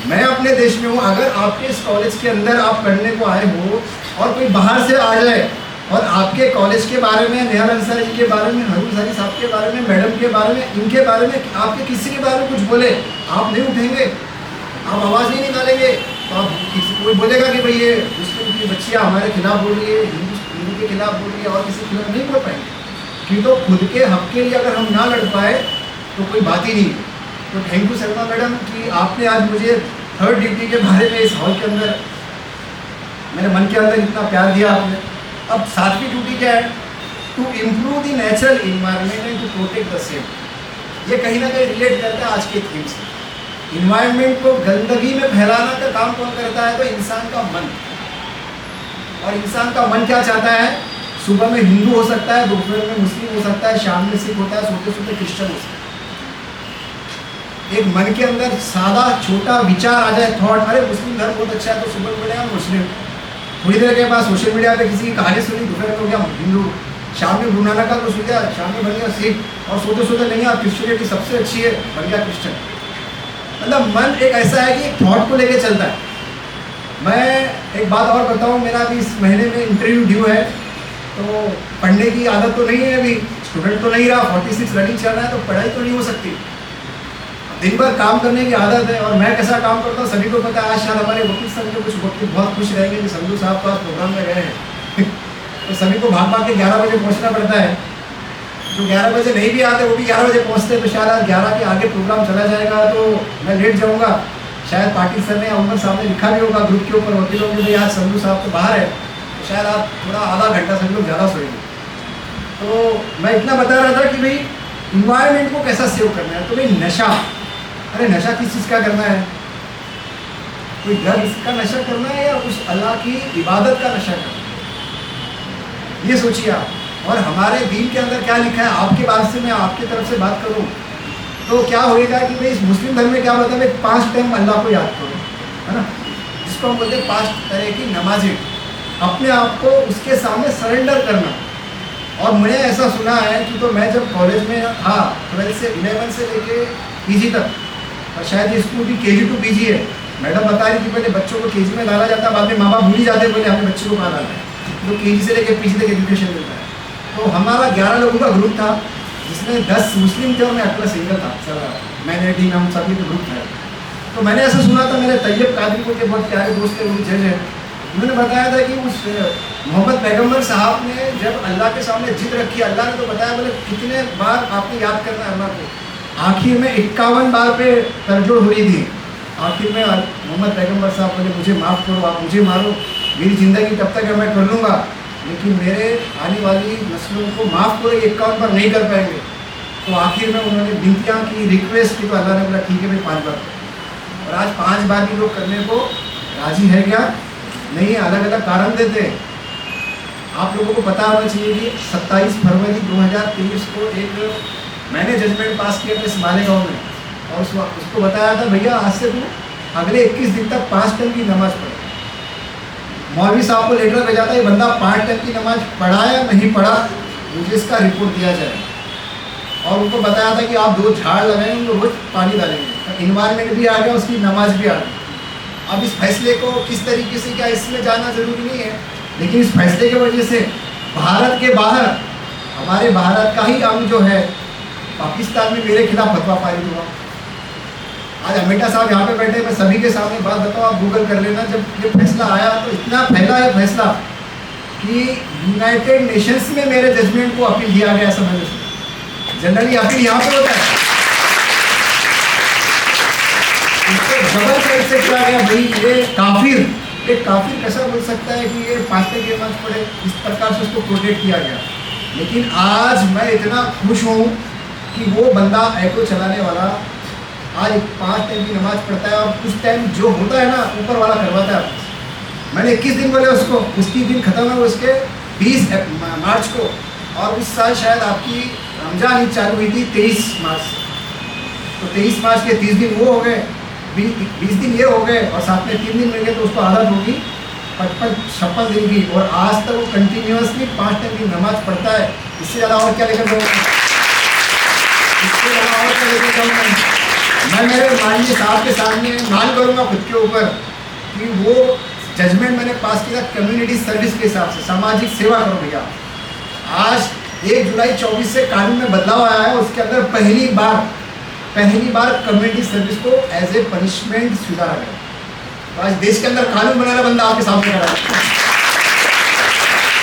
S4: मैं अपने देश में हूँ, अगर आपके इस कॉलेज के अंदर आप पढ़ने को आए हो और कोई बाहर से आ जाए और आपके कॉलेज के बारे में, नेहाल अंसारी जी के बारे में, हरू अंसारी साहब के बारे में, मैडम के बारे में, इनके बारे में, आपके किसी के बारे में कुछ बोले, आप नहीं उठेंगे, आप आवाज़ नहीं निकालेंगे, तो आप किसी कोई बोलेगा कि भाई ये मुस्लिम की बच्चियाँ हमारे खिलाफ बोल रही है, हिंदू के खिलाफ बोल रही है, और किसी के खिलाफ नहीं बोल पाएंगे। कि तो खुद के हक के लिए अगर हम ना लड़ पाए तो कोई बात ही नहीं। तो थैंक यू शर्मा मैडम कि आपने आज मुझे थर्ड ड्यूटी के बारे में इस हॉल के अंदर, मेरे मन के अंदर इतना प्यार दिया आपने। अब 7वीं ड्यूटी क्या है? To improve the natural environment and to protect the same. ये कहीं ना कहीं रिलेट करता है आज के थीम से। इन्वायरमेंट को गंदगी में फैलाना का काम कौन करता है? तो इंसान का मन। और इंसान का मन क्या चाहता है? सुबह में हिंदू हो सकता है, दोपहर में मुस्लिम हो सकता है, शाम में सिख होता है, सोते सोते क्रिश्चियन हो सकता है। एक मन के अंदर सादा छोटा विचार आ जाए, थॉट, अरे मुस्लिम धर्म बहुत अच्छा है, तो सुबह में बने मुस्लिम, थोड़ी देर के बाद सोशल मीडिया पे किसी की कहानी सुनी, दोपहर में हो गया हिंदू, शाम में गुरु नानक का कुछ हो गया, शाम में बन गया सिख, और सोते सोते नहीं यार क्रिश्चियनिटी सबसे अच्छी है, बन गया क्रिश्चियन। मतलब मन एक ऐसा है कि एक थॉट को लेके चलता है। मैं एक बात और बताऊँ, मेरा अभी इस महीने में इंटरव्यू ड्यू है, तो पढ़ने की आदत तो नहीं है, अभी स्टूडेंट तो नहीं रहा, 46 रनिंग चल रहा है, तो पढ़ाई तो नहीं हो सकती। दिन भर काम करने की आदत है, और मैं कैसा काम करता हूँ सभी को पता है। आज शायद हमारे वकील साहब जो कुछ वकील बहुत खुश रहेंगे कि संधू साहब तो आज प्रोग्राम में गए हैं तो सभी को भाग भाग के 11 बजे पहुँचना पड़ता है। जो 11 बजे नहीं भी आते वो भी 11 बजे पहुँचते हैं, तो शायद आज 11 के आगे प्रोग्राम चला जाएगा तो मैं लेट जाऊँगा। शायद पाटिल सर ने या उमर साहब ने लिखा भी होगा ग्रुप के ऊपर वकीलों में, भाई आज संधू साहब तो बाहर है, तो शायद आप थोड़ा आधा घंटा सभी लोग ज़्यादा सोएंगे। तो मैं इतना बता रहा था कि भाई इन्वायरमेंट को कैसा सेव करना है। तो भाई नशा, अरे नशा किस चीज़ का करना है? कोई ड्रग्स का नशा करना है या उस अल्लाह की इबादत का नशा करना है? ये सोचिए आप। और हमारे दीन के अंदर क्या लिखा है, आपके बात से मैं आपकी तरफ से बात करूं तो क्या होएगा कि भाई इस मुस्लिम धर्म में क्या होता है भाई 5 टाइम अल्लाह को याद करो, है ना, जिसको हम बोलते हैं 5 तरह की नमाजें, अपने आप को उसके सामने सरेंडर करना। और मैंने ऐसा सुना है कि तो मैं जब कॉलेज में था 12 से 11 से लेके पीजी तक, और शायद ये स्कूल भी केजी टू पीजी है, मैडम बता रही थी पहले बच्चों को केजी में डाला जाता है, बाद में माँ बाप भूल ही जाते बोले हमें बच्चे को कहाँ डालना है, तो केजी से लेके पीजी तक एजुकेशन मिलता है। तो हमारा 11 लोगों का ग्रुप था जिसमें 10 मुस्लिम थे और मैं अकेला सिंगल था, सर मैंने हम सभी का ग्रुप था। तो मैंने ऐसा सुना था, मेरे तैयब कादरी को के बहुत प्यारे दोस्त थे, उनके जज है, उन्होंने बताया था कि उस मोहम्मद पैगम्बर साहब ने जब अल्लाह के सामने जिद रखी, अल्लाह ने तो बताया बोले कितने बार आपने याद करना है अल्लाह को, आखिर में 51 बार पे तर्जुमा हुई थी। आखिर में मोहम्मद पैगम्बर साहब बोले मुझे माफ़ करो, आप मुझे मारो, मेरी ज़िंदगी तब तक मैं कर लूँगा, लेकिन मेरे आने वाली नस्लों को माफ़ करो, ये 51 बार नहीं कर पाएंगे। तो आखिर में उन्होंने विनतियाँ की, रिक्वेस्ट की, तो अल्लाह ने बोला ठीक है भाई 5 बार। और आज 5 बार भी लोग करने को राजी है क्या? नहीं, अलग अलग कारण देते हैं। आप लोगों को पता होना चाहिए कि 27 फरवरी 2023 को एक मैंने जजमेंट पास किया था इस मालेगांव में, और उसको बताया था भैया आज से तू अगले 21 दिन तक 5 टाइम की नमाज पढ़े। मौलवी साहब को लेटर भेजा था, ये बंदा 5 टाइम की नमाज पढ़ा या नहीं पढ़ा, मुझे इसका रिपोर्ट दिया जाए। और उनको बताया था कि आप 2 झाड़ लगाएंगे, उनको रोज पानी डालेंगे, तो इन्वायरमेंट भी आ गया, उसकी नमाज भी आ गई। अब इस फैसले को किस तरीके से, क्या इसमें जाना जरूरी नहीं है, लेकिन इस फैसले की वजह से भारत के बाहर, हमारे भारत का ही अंग जो है पाकिस्तान में मेरे खिलाफ फतवा पारित हुआ। आज अमेठा साहब यहाँ पे बैठे, मैं सभी के सामने बात बताऊँ, आप गूगल कर लेना, जब ये फैसला आया तो इतना फैला है फैसला कि यूनाइटेड नेशंस में मेरे जजमेंट को अपील किया गया। समझ जनरली अपील यहाँ पे होता है, इसको डबल साइड से किया गया भाई, ये काफिर कैसा बोल सकता है कि ये 5 टाइम की नमाज पढ़े, इस प्रकार से उसको प्रोटेक्ट किया गया। लेकिन आज मैं इतना खुश हूँ कि वो बंदा ऑटो चलाने वाला आज 5 टाइम की नमाज पढ़ता है, और कुछ टाइम जो होता है ना ऊपर वाला करवाता है। मैंने 21 दिन बोले उसको, 21 दिन खत्म है उसके 20 मार्च को, और उस साल शायद आपकी रमजान ईद चालू हुई थी 23 मार्च, तो 23 मार्च के 30 दिन वो हो गए, 20 दिन ये हो गए, और साथ में 3 दिन मिल गए, तो उसको आदत होगी 55-56 दिन की, और आज तक वो कंटिन्यूसली 5 टाइम की नमाज पढ़ता है। इससे ज़्यादा और क्या लेकर जाऊँ, इससे ज़्यादा और क्या लेकर जाऊँ मैं मेरे माननीय साहब के सामने मान करूँगा खुद के ऊपर कि वो जजमेंट मैंने पास किया कम्युनिटी सर्विस के हिसाब से, सामाजिक सेवा करो भैया। आज 1 जुलाई 24 से कानून में बदलाव आया है, उसके अंदर पहली बार कम्युनिटी सर्विस को एज ए पनिशमेंट स्वीकारा गया। तो आज देश के अंदर कानून बनाना बंदा आपके सामने खड़ा है।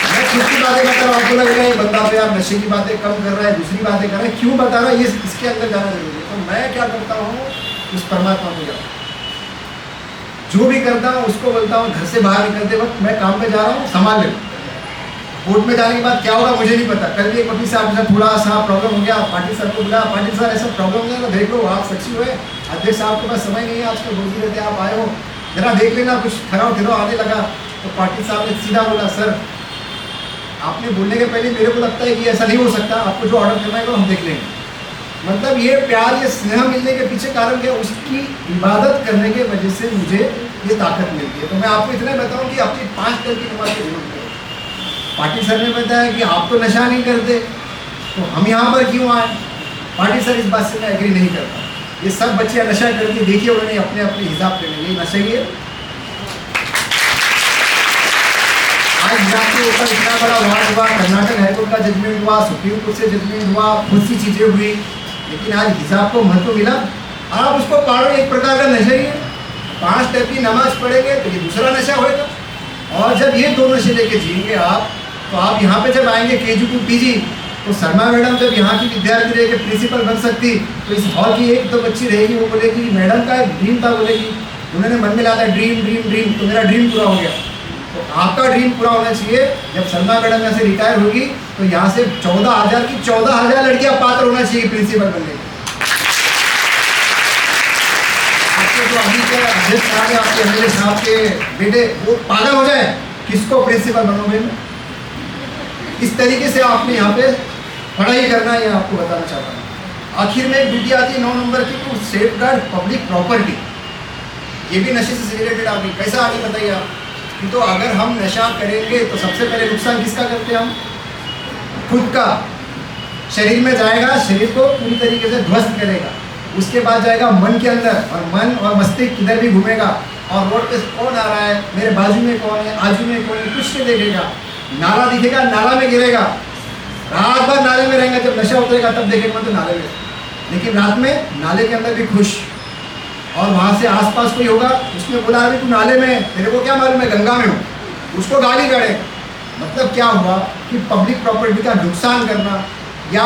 S4: मैं खुद की बातें बता रहा हूँ, आपको लग रहा है ये बंदा तो यार नशे की बातें कम कर रहा है, दूसरी बातें कर रहा है, क्यों बता रहा है, ये इसके अंदर जाना जरूरी है। तो मैं क्या करता हूँ, उस परमात्मा को जाता हूँ, जो भी करता हूँ उसको बोलता हूँ घर से बाहर निकलते वक्त मैं काम पे जा रहा हूँ, संभाल ले। कोर्ट में जाने के बाद क्या होगा मुझे नहीं पता। कल भी एक वकील साहब से थोड़ा सा प्रॉब्लम हो गया, पाटिल सर को बुलाया, पाटिल सर ऐसा प्रॉब्लम हो गया तो देख लो, आप सच्ची हुए, अध्यक्ष साहब के पास समय नहीं है आजकल, रोजी रहते आप आए हो, जरा देख लेना, कुछ ठहराव आने लगा। तो पाटिल साहब ने सीधा बोला, सर आपने बोलने के पहले मेरे को लगता है कि ऐसा नहीं हो सकता, आपको जो ऑर्डर करना है वो हम देख लेंगे। मतलब ये प्यार, ये स्नेह मिलने के पीछे कारण क्या, उसकी इबादत करने के वजह से मुझे ये ताकत मिलती है। तो मैं आपको इतना बताऊं कि अपनी 5 टाइम की नमाज की जरूरत है। पाटिल सर ने बताया कि आप तो नशा नहीं करते, तो हम यहाँ पर क्यों आए। पाटिल सर इस बात से मैं एग्री नहीं करता। ये सब बच्चे नशा करके देखिए, उन्होंने अपने अपने हिसाब से ये नशा ही है। आज हिसाब के ऊपर इतना बड़ा वाद हुआ, कर्नाटक हाईकोर्ट का जजमेंट हुआ, सुप्रीम कोर्ट से जजमेंट हुआ, बहुत सी चीज़ें हुई, लेकिन आज हिसाब को महत्व मिला। आप उसको पढ़ो, एक प्रकार का नशा ही है। 5 टाइम की नमाज पढ़ेंगे तो ये दूसरा नशा होएगा, और जब ये 2 नशे लेके जिएंगे आप, तो आप यहाँ पे जब आएंगे KG to PG, तो शर्मा मैडम जब यहाँ की विद्यार्थी रह के प्रिंसिपल बन सकती, तो इस हॉल की एक तो बच्ची रहेगी, वो बोलेगी मैडम का एक ड्रीम था, बोलेगी उन्होंने मन में लाया था ड्रीम ड्रीम ड्रीम, तो मेरा ड्रीम पूरा हो गया। तो आपका ड्रीम पूरा होना चाहिए। जब शर्मा मैडम यहाँ से रिटायर होगी तो यहाँ से 14,000 की 14,000 लड़कियाँ पात्र होना चाहिए प्रिंसिपल बनने की। आपके जो अभी के अध्यक्ष साहब है, आपके MLA साहब के बेटे, वो पागल हो जाए, किसको प्रिंसिपल बनोगे। इस तरीके से आपने यहाँ पे पढ़ाई करना है, ये आपको बताना चाहता हूँ। आखिर में एक विधि आती है 9 नंबर की, to safeguard public property. ये भी नशे से रिलेटेड आ गई। कैसा आगे बताइए आप कि तो अगर हम नशा करेंगे तो सबसे पहले नुकसान किसका करते हैं हम? खुद का। शरीर में जाएगा, शरीर को पूरी तरीके से ध्वस्त करेगा। उसके बाद जाएगा मन के अंदर, और मन और मस्तिष्क किधर भी घूमेगा, और रोड पे कौन आ रहा है, मेरे बाजू में कौन है, आजू में कौन है, कुछ नहीं देखेगा। नाला दिखेगा, नाला में गिरेगा। रात भर नाले में रहेंगे, जब नशा उतरेगा तब देखेगा तो नाले में, लेकिन रात में नाले के अंदर भी खुश। और वहाँ से आसपास कोई होगा, उसने बोला अभी तू नाले में, तेरे को क्या मालूम है गंगा में हूँ, उसको गाली गड़े। मतलब क्या हुआ कि पब्लिक प्रॉपर्टी का नुकसान करना। या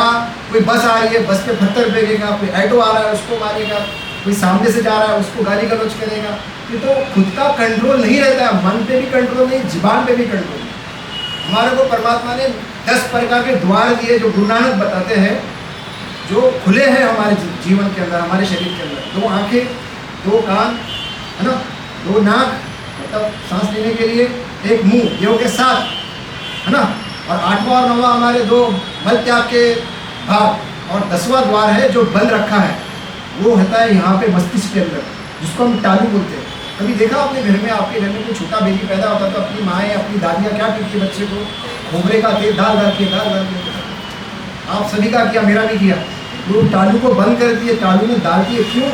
S4: कोई बस आ रही है, बस पे पत्थर फेंकेगा, कोई ऑटो आ रहा है उसको मारेगा, कोई सामने से जा रहा है उसको गाली गलौज करेगा। ये तो खुद का कंट्रोल नहीं रहता है, मन पे भी कंट्रोल नहीं, जुबान पे भी कंट्रोल नहीं। हमारे को परमात्मा ने 10 प्रकार के द्वार दिए, जो गुरु नानक बताते हैं, जो खुले हैं हमारे जीवन के अंदर, हमारे शरीर के अंदर। 2 आँखें, 2 कान, है ना, 2 नाक, मतलब सांस लेने के लिए, 1 मुंह, ये हो गए 7, है ना। और 8वां और 9वां हमारे 2 मल त्याग के भाग, और 10वां द्वार है जो बंद रखा है, वो होता है यहाँ पे मस्तिष्क के अंदर, जिसको हम टालू बोलते हैं। कभी देखा आपने घर में, आपके घर में कोई छोटा बेबी पैदा होता तो अपनी माएँ, अपनी दादियाँ क्या पीटती बच्चे को? खोबरे का तेल डाल डाल के, डाल डाल के। आप सभी का किया, मेरा भी किया। वो टालू को बंद करती है, टालू में डालती है। क्यों?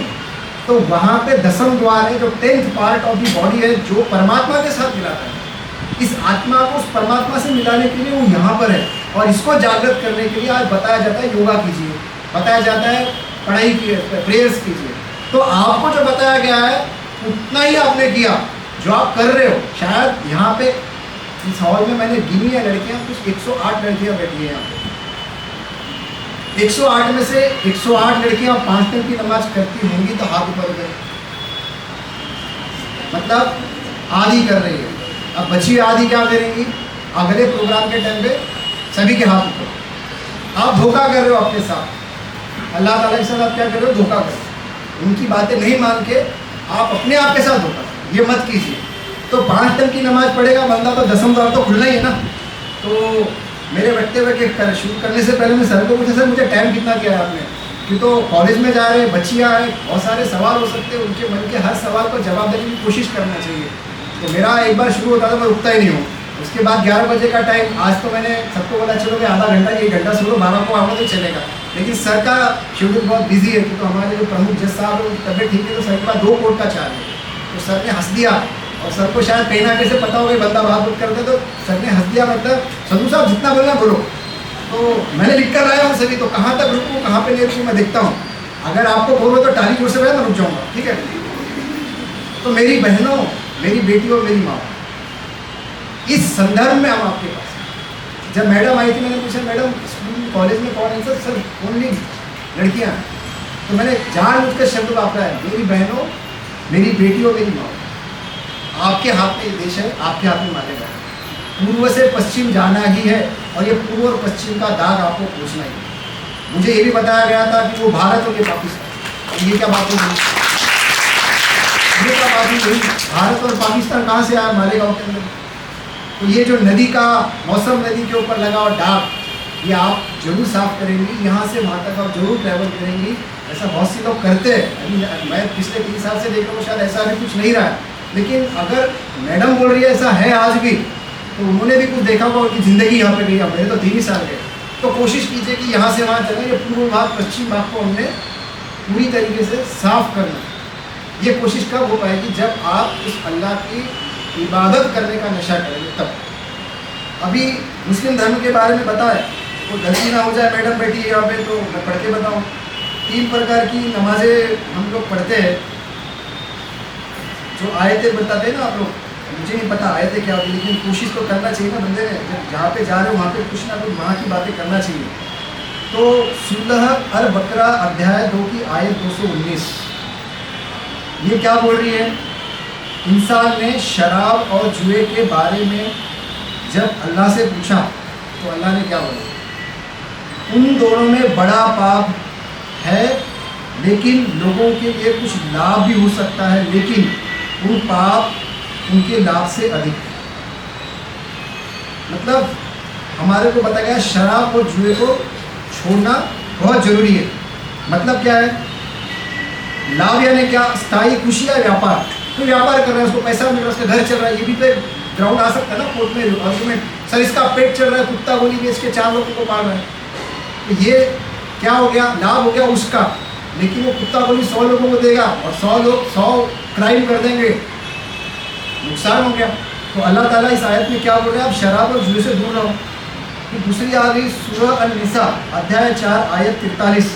S4: तो वहाँ पे 10वां द्वार है, जो 10th part of the body है, जो परमात्मा के साथ मिलाता है। इस आत्मा को उस परमात्मा से मिलाने के लिए वो यहाँ पर है, और इसको जागृत करने के लिए आज बताया जाता है योगा कीजिए, बताया जाता है पढ़ाई कीजिए, प्रेयर्स कीजिए। तो आपको जो बताया गया है उतना ही आपने किया जो आप कर रहे हो। शायद यहाँ पे इस हॉल में मैंने गिनी है लड़कियाँ, कुछ 108 लड़कियाँ बैठी हैं यहाँ पे। 108 में से 108 लड़कियाँ 5 टाइम की नमाज करती होंगी तो हाथ ऊपर करें, मतलब आधी कर रही है। अब बची आधी क्या करेंगी? अगले प्रोग्राम के टाइम पे सभी के हाथ ऊपर। आप धोखा कर रहे हो अपने साथ, अल्लाह ताला के साथ आप क्या कर रहे हो? धोखा कर रहे हो। उनकी बातें नहीं मान के आप अपने आप के साथ धोखा, ये मत कीजिए। तो 5 टाइम की नमाज पढ़ेगा बंदा तो 10वां द्वार तो खुलना ही है ना। तो मेरे वक्तव्य के शुरू करने से पहले मैं सर को पूछा, सर मुझे टाइम कितना किया है आपने? कि तो कॉलेज में जा रहे बच्चियाँ हैं, बहुत सारे सवाल हो सकते हैं, उनके मन के हर सवाल पर जवाब देने की कोशिश करना चाहिए। तो मेरा एक बार शुरू होता था, मैं रुकता ही नहीं हूँ। उसके बाद 11 बजे का टाइम, आज तो मैंने सबको बोला चलो भाई आधा घंटा 1 घंटा सुनो, 12 को आना तो चलेगा। लेकिन सर का शेड्यूल बहुत बिजी है, क्योंकि हमारे जो प्रमुख जज साहब है उनकी तबियत ठीक है, तो सर के पास 2 कोर्ट का चार्ज है। तो सर ने हंस दिया, और सर को शायद कहीं ना कैसे पता हो गई बंदा बात उठ करते, तो सर ने हंस दिया, मतलब संधू साहब जितना बोलना बोलो। तो मैंने लिख कर लाया हूँ सभी, तो कहाँ तक रुकूँ कहाँ पे नहीं रुकूँ मैं देखता हूँ। अगर आपको बोलो तो टाली जोर से मैं रुक जाऊँगा, ठीक है। तो मेरी बहनों, मेरी बेटी और मेरी माँ, इस संदर्भ में हम आपके पास, जब मैडम आई थी मैंने पूछा मैडम स्कूल कॉलेज में कौन है? सर ओनली लड़कियाँ हैं। तो मैंने जानबूझकर शब्द वापरा है, मेरी बहनों, मेरी बेटी और मेरी माँ। आपके हाथ में ये देश है, आपके हाथ में मालेगा। पूर्व से पश्चिम जाना ही है, और ये पूर्व और पश्चिम का दाग आपको पूछना ही है। मुझे ये भी बताया गया था कि वो भारत और ये पाकिस्तान, ये क्या बात होगी? ये क्या बात हुई? भारत और पाकिस्तान कहाँ से आया मालेगांव के अंदर? तो ये जो नदी का, मौसम नदी के ऊपर लगा और डाक, ये आप जरूर साफ करेंगी। यहाँ से वहाँ तक आप जरूर ट्रैवल करेंगी। ऐसा बहुत से लोग करते हैं। अभी मैं पिछले 3 साल से देख रहा हूँ, शायद ऐसा अभी कुछ नहीं रहा है, लेकिन अगर मैडम बोल रही है ऐसा है आज भी, तो उन्होंने भी कुछ देखा होगा, उनकी ज़िंदगी यहाँ पे गई। मेरे तो 3 ही साल गए। तो कोशिश कीजिए कि यहाँ से वहाँ चलें। ये पूर्व भाग पश्चिम भाग को हमने पूरी तरीके से साफ करना। ये कोशिश कब हो पाएगी? जब आप उस अल्लाह की इबादत करने का नशा करेंगे तब। अभी मुस्लिम धर्म के बारे में बताएं, कोई गलती ना हो जाए। मैडम बैठी है यहाँ पे, तो मैं पढ़ के बताऊँ। 3 प्रकार की नमाजें हम लोग पढ़ते हैं, जो आयतें बताते हैं ना आप लोग। मुझे नहीं पता आयतें क्या होती, लेकिन कोशिश तो करना चाहिए ना बंदे ने। जब जहाँ पे जा रहे हो वहाँ पे कुछ ना कुछ वहाँ की बातें करना चाहिए। तो सूरह अल बकरा अध्याय 2 की आयत 219, ये क्या बोल रही है? इंसान ने शराब और जुए के बारे में जब अल्लाह से पूछा तो अल्लाह ने क्या बोला? उन दोनों में बड़ा पाप है, लेकिन लोगों के लिए कुछ लाभ भी हो सकता है, लेकिन वो पाप उनके लाभ से अधिक है। मतलब हमारे को बताया गया शराब और जुए को छोड़ना बहुत जरूरी है। मतलब क्या है? लाभ यानी क्या? स्थायी खुशी या व्यापार। कोई व्यापार कर रहा है, उसको पैसा मिल रहा है, उसका घर चल रहा है, ये भी तो एक ग्राउंड आ सकता है ना कोर्ट में आर्गुमेंट, सर इसका पेट चल रहा है, कुत्ता गोली बेच के 4 लोगों को मार रहा है, तो ये क्या हो गया? लाभ हो गया उसका। लेकिन वो कुत्ता गोली 100 लोगों को देगा और 100 लोग 100 क्राइम कर देंगे, नुकसान हो गया। तो अल्लाह ताला इस आयत में क्या बोल रहे हैं? आप शराब और जुए से दूर रहो। फिर दूसरी आ गई सूरह अन-निसा अध्याय 4 आयत 43,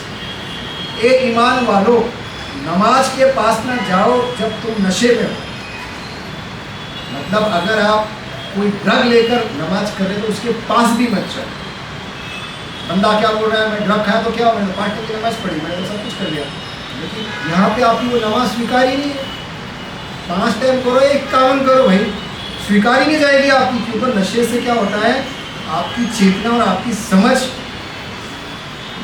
S4: ए ईमान वालों नमाज के पास ना जाओ जब तुम नशे में हो। मतलब अगर आप कोई ड्रग लेकर नमाज कर रहे तो उसके पास भी मत जाओ। बंदा क्या बोल रहा है? मैं ड्रग खाया तो क्या हो, मैंने 5 टाइम की नमाज पढ़ी, मैंने तो सब कुछ कर लिया, लेकिन यहाँ पे आपकी वो नमाज स्वीकार ही नहीं है। 5 टाइम करो, 51 करो भाई, स्वीकार ही नहीं जाएगी आपकी। क्योंकि नशे से क्या होता है? आपकी चेतना और आपकी समझ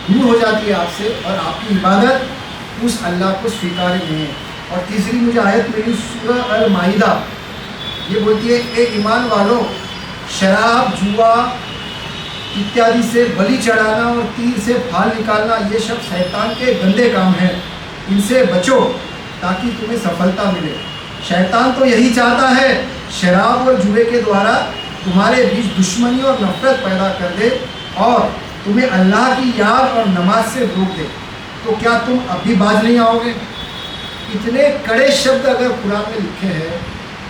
S4: दूर हो जाती है आपसे और आपकी इबादत उस अल्लाह को स्वीकार नहीं है। और तीसरी मुझे आयत मिली सूरह अल-माइदा, ये बोलती है ए ईमान वालों शराब जुआ इत्यादि से बलि चढ़ाना और तीर से फाल निकालना ये सब शैतान के गंदे काम हैं, इनसे बचो ताकि तुम्हें सफलता मिले। शैतान तो यही चाहता है शराब और जुए के द्वारा तुम्हारे बीच दुश्मनी और नफरत पैदा कर दे और तुम्हें अल्लाह की याद और नमाज से रोक दे। तो क्या तुम अब भी बाज नहीं आओगे? इतने कड़े शब्द अगर कुरान में लिखे हैं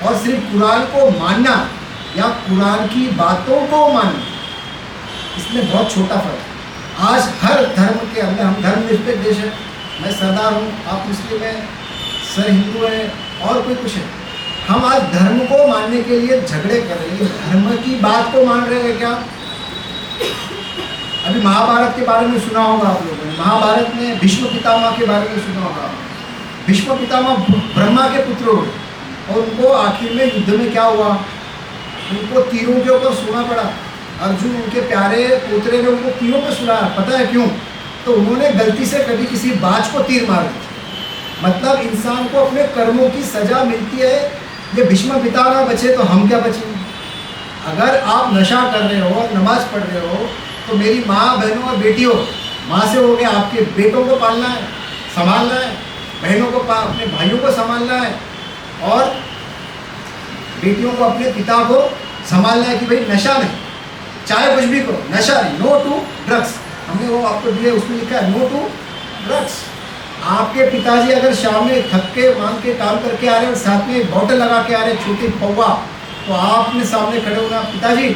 S4: और सिर्फ कुरान को मानना या कुरान की बातों को मानना, इसमें बहुत छोटा फर्क है। आज हर धर्म के अंदर, हम धर्मनिरपेक्ष देश है, मैं सरदार हूँ, आप मुस्लिम हैं, सर हिंदू है और कोई कुछ है, हम आज धर्म को मानने के लिए झगड़े कर रहे हैं। धर्म की बात को मान रहे हैं क्या? अभी महाभारत के बारे में सुना होगा आप लोगों ने, महाभारत में भीष्म पितामह के बारे में सुना होगा। भीष्म पितामह ब्रह्मा के पुत्र हुए और उनको आखिर में युद्ध में क्या हुआ? उनको तीरों के ऊपर सोना पड़ा। अर्जुन उनके प्यारे पोतरे ने उनको तीरों पर सुलाया। पता है क्यों? तो उन्होंने गलती से कभी किसी बाज को तीर मार दी। मतलब इंसान को अपने कर्मों की सजा मिलती है। ये भीष्म पितामह बचे तो हम क्या बचेंगे? अगर आप नशा कर रहे हो और नमाज पढ़ रहे हो तो मेरी माँ बहनों और बेटियों, माँ से हो गया, आपके बेटों को पालना है, संभालना है, बहनों को अपने भाइयों को संभालना है और बेटियों को अपने पिता को संभालना है कि भाई नशा नहीं, चाहे कुछ भी करो, नशा नहीं, नो टू ड्रग्स। हमने वो आपको दिए, उसमें लिखा है नो टू ड्रग्स। आपके पिताजी अगर शाम में थक के मांग के काम करके आ रहे हैं, साथ में बॉटल लगा के आ रहे हैं छोटी पौवा, तो आपने सामने खड़े होना, पिताजी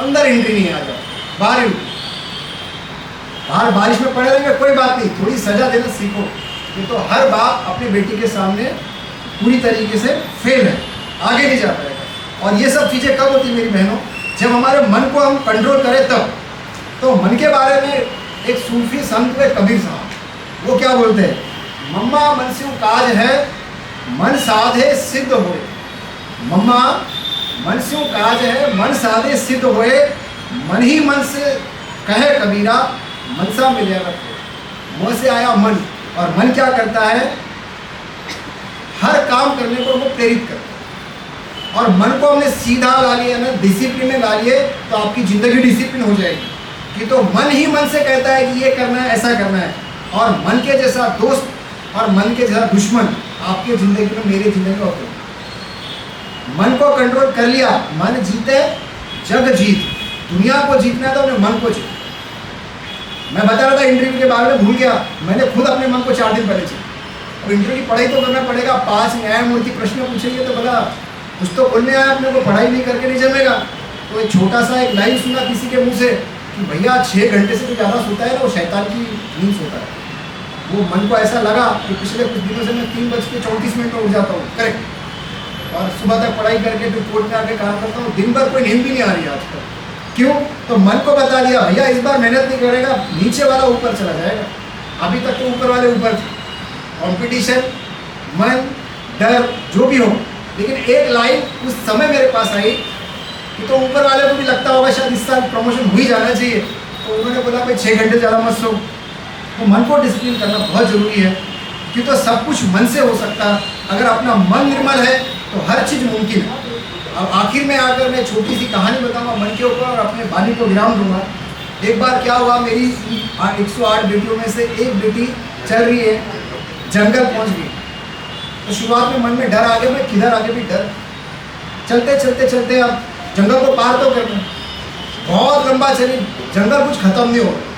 S4: अंदर एंट्री नहीं आ जाओ, बाहर ही, बाहर बारिश में पड़े रहेंगे कोई बात नहीं, थोड़ी सजा देना सीखो। ये तो हर बाप अपनी बेटी के सामने पूरी तरीके से फेल है, आगे नहीं जा पाएगा। और ये सब चीज़ें कब होती मेरी बहनों? जब हमारे मन को हम कंट्रोल करें तब। तो मन के बारे में एक सूफी संत हुए कबीर साहब, वो क्या बोलते हैं? मम्मा मन से काज है, मन साधे सिद्ध होए। मम्मा मन से काज है, मन साधे सिद्ध होए। मन ही मन से कहे कबीरा, मनसा मिले रखो। मुँह से आया मन, और मन क्या करता है? हर काम करने को वो प्रेरित करता है। और मन को हमने सीधा ला लिया ना, डिसिप्लिन में ला लिए, तो आपकी ज़िंदगी डिसिप्लिन हो जाएगी। कि तो मन ही मन से कहता है कि ये करना है, ऐसा करना है। और मन के जैसा दोस्त और मन के जैसा दुश्मन आपके ज़िंदगी में, मेरी ज़िंदगी में होते। मन को कंट्रोल कर लिया, मन जीते जग जीत। दुनिया को जीतना है तो अपने मन को जीत। मैं बता रहा था इंटरव्यू के बारे में, भूल गया, मैंने खुद अपने मन को 4 दिन पहले जीता। अब इंटरव्यू की पढ़ाई तो करना पड़ेगा, 5 न्यायमूर्ति प्रश्न पूछेंगे तो भला कुछ तो बोलने आया, अपने को पढ़ाई नहीं करके नहीं जमेगा। तो एक छोटा सा एक लाइन सुना किसी के मुँह से कि भैया 6 घंटे से तो ज़्यादा सोता है ना, वो शैतान की नींद सोता है। वो मन को ऐसा लगा कि पिछले कुछ दिनों से मैं 3:34 में उठ जाता हूँ, करेक्ट, और सुबह तक पढ़ाई करके फिर कोर्ट में आके काम करता हूँ। दिन भर कोई नींद भी नहीं आ रही आजकल। क्यों? तो मन को बता दिया भैया इस बार मेहनत नहीं करेगा, नीचे वाला ऊपर चला जाएगा। अभी तक तो ऊपर वाले ऊपर थे। कॉम्पिटिशन, मन, डर जो भी हो, लेकिन एक लाइन उस समय मेरे पास आई कि तो ऊपर वाले को भी लगता होगा शायद इस साल प्रमोशन हो ही जाना चाहिए, तो उन्होंने बोला भाई 6 घंटे ज़्यादा मत सो। तो मन को डिसिप्लिन करना बहुत ज़रूरी है, क्योंकि तो सब कुछ मन से हो सकता है। अगर अपना मन निर्मल है तो हर चीज़ मुमकिन है। अब आखिर में आकर मैं छोटी सी कहानी बताऊंगा मन के ऊपर और अपने वाणी को विराम दूंगा। एक बार क्या हुआ, मेरी 108 बेटियों में से एक बेटी चल रही है, जंगल पहुंच गई। तो शुरुआत में मन में डर आ गया, मैं किधर आगे भी डर, चलते चलते चलते अब जंगल को पार तो करना, बहुत लंबा चली, जंगल कुछ खत्म नहीं हो रहा।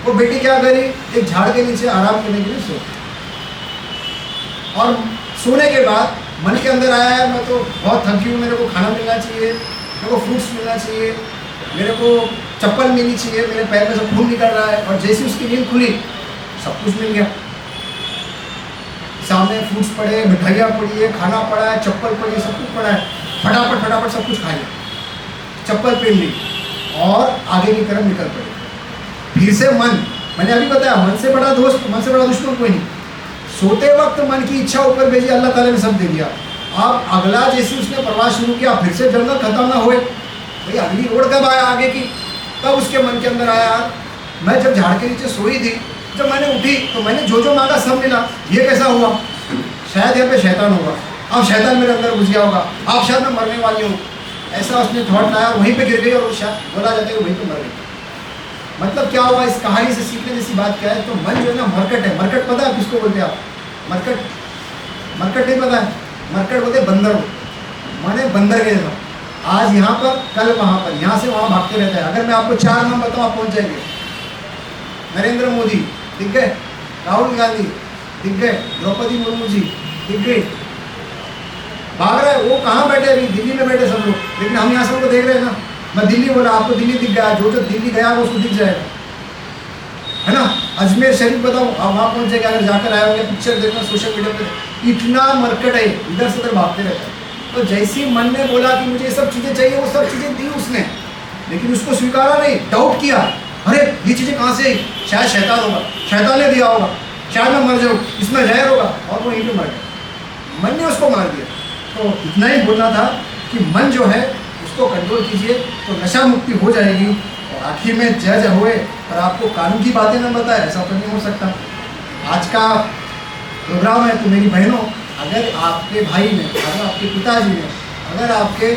S4: वो बेटी क्या करी, एक झाड़ के नीचे आराम करने के लिए सो, और सोने के बाद मन के अंदर आया है मैं तो बहुत थकी हूँ, मेरे को खाना मिलना चाहिए, मेरे को फ्रूट्स मिलना चाहिए, मेरे को चप्पल मिलनी चाहिए, मेरे पैर में से खून निकल रहा है। और जैसे उसकी नींद खुली सब कुछ मिल गया, सामने फ्रूट्स पड़े, मिठाइयाँ पड़ी है, खाना पड़ा है, चप्पल पड़ी है, सब कुछ पड़ा है। फटाफट फटाफट सब कुछ खा लिया, चप्पल पहन ली और आगे की तरफ निकल पड़े। फिर से मैंने अभी बताया, मन से बड़ा दोस्त, मन से बड़ा दुश्मन कोई नहीं। सोते वक्त मन की इच्छा ऊपर भेजी, अल्लाह ताला ने सब दे दिया। अब अगला जैसे उसने प्रवास शुरू किया, फिर से जंगल खत्म ना होए, भाई अगली रोड कब आया आगे की, तब उसके मन के अंदर आया, मैं जब झाड़ के नीचे सोई थी, जब मैंने उठी तो मैंने जो मांगा सब मिला, ये कैसा हुआ, शायद यहाँ पे शैतान होगा, अब शैतान मेरे अंदर घुस गया होगा, अब शायद मैं मरने वाली हूँ, ऐसा उसने थॉट लाया, वहीं पे गिर गई और शायद बोला जाता है वहीं पे मर गई। मतलब क्या हुआ, इस कहानी से सीखने जैसी बात क्या है, तो मन जो है ना मरकट है। मरकट पता है किसको बोलते हैं आप, मरकट नहीं पता है, मरकट बोलते बंदर, माने बंदर के जैसा, आज यहाँ पर कल वहाँ पर, यहाँ से वहाँ भागते रहता है। अगर मैं आपको 4 नाम बताऊँ आप पहुँच जाएंगे। नरेंद्र मोदी दिख गए, राहुल गांधी दिख गए, द्रौपदी मुर्मू जी दिख गई, भाग रहे, वो कहाँ बैठे, अभी दिल्ली में बैठे सब लोग, लेकिन हम यहाँ सबको देख रहे हैं ना। मैं दिल्ली बोला, आपको दिल्ली दिख गया, जो दिल्ली गया वो उसको दिख जाएगा, है ना। अजमेर शरीफ बताऊँ, आप वहाँ पहुँच जाएगा, अगर जाकर आए होंगे, पिक्चर देखना सोशल मीडिया पे, इतना मरकट है, इधर से उधर भागते रहता है। तो जैसे ही मन ने बोला कि मुझे ये सब चीज़ें चाहिए, वो सब चीज़ें दी उसने, लेकिन उसको स्वीकारा नहीं, डाउट किया, अरे ये चीज़ें कहाँ से आई, शायद शैतान होगा, शैतान ने दिया होगा, शायद मैं मर जाऊँ, इसमें जहर होगा, और वो यहीं पर मर गया, मन ने उसको मार दिया। तो इतना ही बोलना था कि मन जो है उसको कंट्रोल कीजिए तो नशा मुक्ति हो जाएगी। और आखिर में जज हुए और आपको कानून की बातें न बताए, ऐसा तो नहीं हो सकता। आज का प्रोग्राम है, तो मेरी बहनों, अगर आपके भाई ने, अगर आपके पिताजी ने, अगर आपके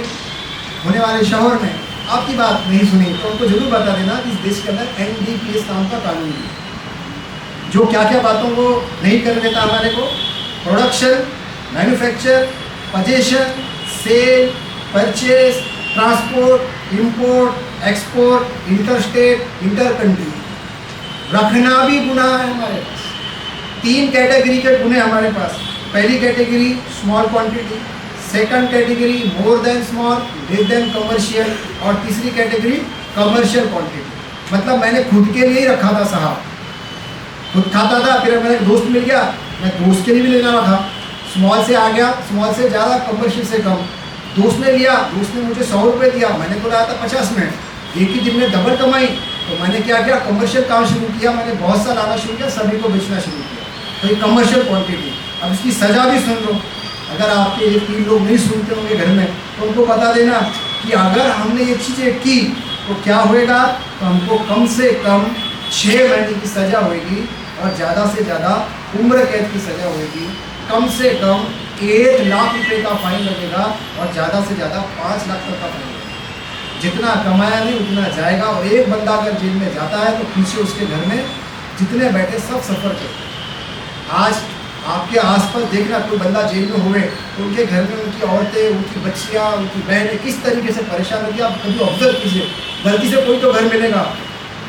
S4: होने वाले शौहर ने आपकी बात नहीं सुनी, तो उनको जरूर बता देना कि इस देश के अंदर NDPS नाम का कानून है, जो क्या क्या बातों को नहीं कर देता हमारे को, production, manufacture, possession, sale, purchase, transport, import, export, interstate, inter country, रखना भी गुनाह है हमारे पास। 3 कैटेगरी के गुने हमारे पास। पहली category small quantity, second category more than small, less than commercial, और तीसरी कैटेगरी कमर्शियल क्वांटिटी। मतलब मैंने खुद के लिए ही रखा था साहब, खुद खाता था, फिर मेरा एक दोस्त मिल गया, मैं दोस्त के लिए भी लेना रखा, स्मॉल से आ गया, स्मॉल से ज़्यादा, कमर्शियल से कम। दोस्त ने लिया, दोस्त ने मुझे 100 रुपये दिया, मैंने तो लाया था 50 में, एक ही दिन में डबल कमाई। तो मैंने क्या किया, कमर्शियल काम शुरू किया, मैंने बहुत सा लाना शुरू किया, सभी को बेचना शुरू किया। तो ये कमर्शियल क्वांटिटी। अब इसकी सज़ा भी सुन लो, अगर आपके ये 3 लोग नहीं सुनते होंगे घर में, तो उनको बता देना कि अगर हमने ये चीज़ें की तो क्या होएगा, तो हमको कम से कम 6 महीने की सज़ा होएगी, और ज़्यादा से ज़्यादा उम्र कैद की सज़ा होएगी। कम से कम 1 लाख रुपए का फाइन लगेगा, और ज़्यादा से ज़्यादा 5 लाख तक का फाइन लगेगा। जितना कमाया नहीं उतना जाएगा। और एक बंदा अगर जेल में जाता है तो पीछे उसके घर में जितने बैठे सब सफ़र करते हैं। आज आपके आसपास देखना, कोई बंदा जेल में हुए तो उनके घर में उनकी औरतें, उनकी बच्चियाँ, उनकी बहनें किस तरीके से परेशान होती है, आप कभी ऑब्जर्व कीजिए। गलती से कोई तो घर मिलेगा,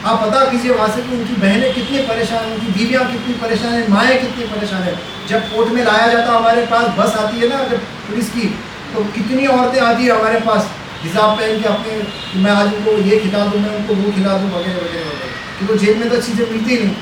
S4: आप पता कीजिए वहाँ से कि उनकी बहनें कितनी परेशान, उनकी बीवियाँ कितनी परेशान हैं, माएँ कितनी परेशान हैं। जब कोर्ट में लाया जाता है, हमारे पास बस आती है ना जब पुलिस की, तो कितनी औरतें आती है हमारे पास हिसाब पहन के अपने, कि मैं आज उनको ये खिला दूँ, मैं उनको वो खिला दूँ, वगैरह वगैरह वगैरह। क्योंकि जेल में तो चीज़ें मिलती नहीं,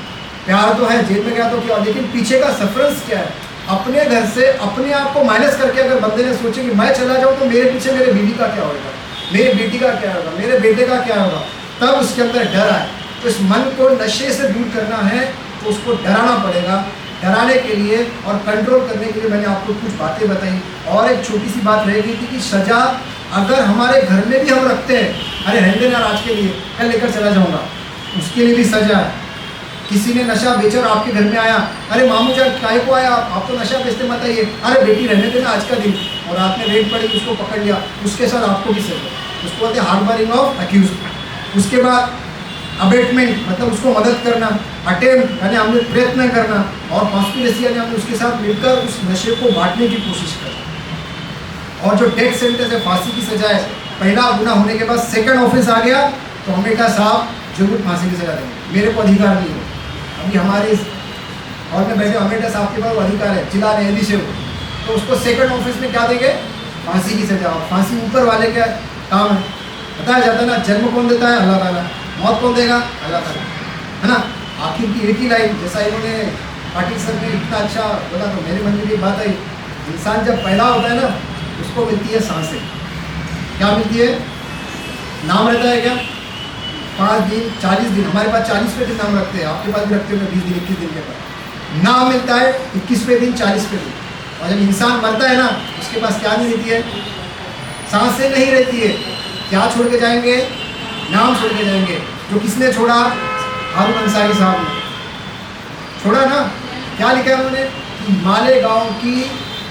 S4: प्यार तो है, जेल में गया तो क्या, लेकिन पीछे का सफरेंस क्या है। अपने घर से अपने आप को माइनस करके अगर बंदे ने सोचे कि मैं चला जाऊँ तो मेरे पीछे मेरे बीवी का क्या होगा, मेरी बेटी का क्या होगा, मेरे बेटे का क्या होगा, तब उसके अंदर डर आए। तो इस मन को नशे से दूर करना है तो उसको डराना पड़ेगा। डराने के लिए और कंट्रोल करने के लिए मैंने आपको कुछ बातें बताई। और एक छोटी सी बात रह गई थी कि सज़ा अगर हमारे घर में भी हम रखते हैं, अरे रहने यार आज के लिए, कल लेकर चला जाऊँगा, उसके लिए भी सज़ा है। किसी ने नशा बेचा और आपके घर में आया, अरे मामू जान काहे को आया आप तो नशा बेचते मत आइए, अरे बेटी रहने देना आज का दिन, और आपने रेड पड़ी उसको पकड़ लिया, उसके साथ आपको भी सजा, उसको बोलते हैं हार्बरिंग ऑफ अक्यूज। उसके बाद अबेटमेंट मतलब उसको मदद करना, अटेम्प्ट यानी हमने प्रयत्न करना, और कॉन्स्पिरेसी यानी हमने उसके साथ मिलकर उस नशे को बांटने की कोशिश करना। और जो डेथ सेंटेंस है फांसी की सजा है, पहला गुना होने के बाद सेकंड ऑफेंस आ गया तो अमेठा साहब जरूर फांसी की सजा देंगे, मेरे को अधिकार नहीं है। अभी हमारे इस हॉल में बैठे अमेठा साहब के पास वो अधिकार है, जिला न्यायाधीश है वो, तो उसको सेकंड ऑफेंस में क्या देंगे, फांसी की सजा। और फांसी ऊपर वाले का काम है, बताया जाता है ना, जन्म कौन देता है, अल्लाह ताला, मौत कौन देगा, अल्लाह ताला, है ना। आखिर की एक ही लाइन, जैसा इन्होंने पाटिल सर ने इतना अच्छा बोला तो मेरे मन में भी बात आई, इंसान जब पैदा होता है ना उसको मिलती है सांसें, क्या मिलती है, नाम रहता है क्या, 5 दिन 40 दिन, हमारे पास 40वें दिन नाम रखते हैं, आपके पास भी रखते हैं 20 दिन 21 दिन के बाद नाम मिलता है, 21वें दिन 40वें दिन। और जब इंसान मरता है ना उसके पास क्या नहीं रहती है, सांसें नहीं रहती है, क्या छोड़ के जाएंगे, नाम छोड़ के जाएंगे। जो किसने छोड़ा, हारून अंसारी साहब ने छोड़ा ना, क्या लिखा है उन्होंने कि मालेगांव की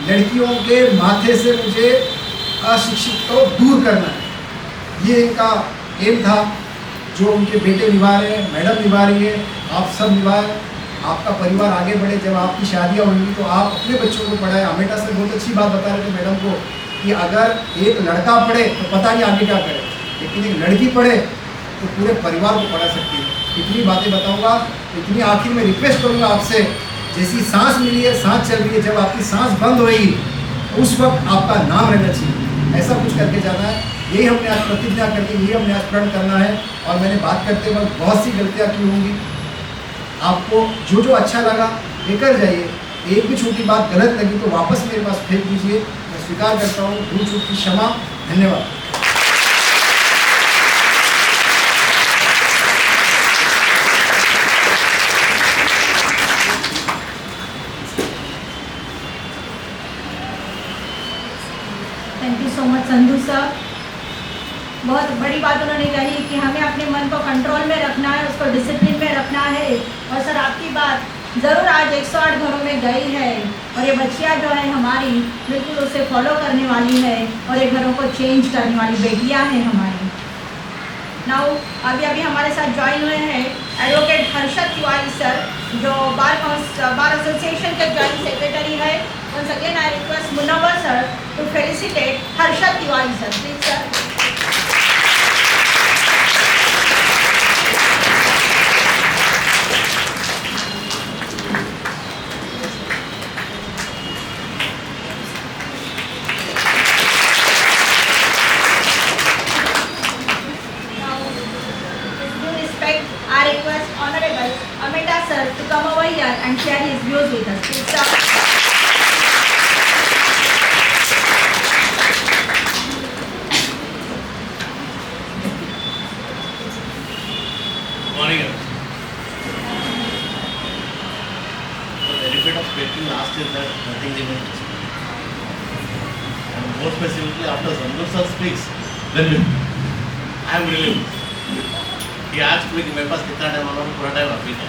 S4: लड़कियों के माथे से मुझे अशिक्षित को दूर करना है, ये इनका एम था। जो उनके बेटे निभा रहे हैं, मैडम निभा रही है, आप सब निभाएं, आपका परिवार आगे बढ़े। जब आपकी शादियाँ होंगी तो आप अपने बच्चों को पढ़ाएं। अमेठा सर बहुत अच्छी बात बता रहे थे मैडम को कि अगर एक लड़का पढ़े तो पता नहीं आगे क्या करे, लेकिन एक लड़की पढ़े तो पूरे परिवार को पढ़ा सकती है। इतनी बातें बताऊंगा, इतनी आखिर में रिक्वेस्ट करूंगा आपसे, जैसी सांस मिली है, सांस चल रही है, जब आपकी सांस बंद होएगी उस वक्त आपका नाम रहना चाहिए, ऐसा कुछ करके जाना है। यही हमने आज प्रतिज्ञा करके, यही हमने आज प्रण करना है। और मैंने बात करते वक्त बहुत सी गलतियाँ की होंगी, आपको जो जो अच्छा लगा लेकर जाइए, एक भी छोटी बात गलत लगी तो वापस मेरे पास फेंक दीजिए, मैं स्वीकार करता हूँ, भूल चूक की क्षमा, धन्यवाद।
S1: Thank you so much Sandhu sir, बहुत बड़ी बात उन्होंने कही कि हमें अपने मन को कंट्रोल में रखना है, उसको डिसिप्लिन में रखना है। और सर आपकी बात ज़रूर आज 108 घरों में गई है और ये बच्चियाँ जो है हमारी बिल्कुल उसे फॉलो करने वाली है और ये घरों को चेंज करने वाली बेटियाँ हैं हमारी। नाउ अभी हमारे साथ ज्वाइन हुए हैं एडवोकेट हर्षद तिवारी सर, जो बार एसोसिएशन के ज्वाइंट सेक्रेटरी है। Once again I request Munawar sir to felicitate Harshad Tiwari sir, please sir. I request Honorable Ameeta sir to come over here and share his views with us. Please, sir.
S5: Morning. The benefit of speaking last is that nothing remains. And more specifically, after Zandur sir speaks, then I am relieved. He asked me कि मेरे पास कितना टाइम होगा, पूरा टाइम अभी है।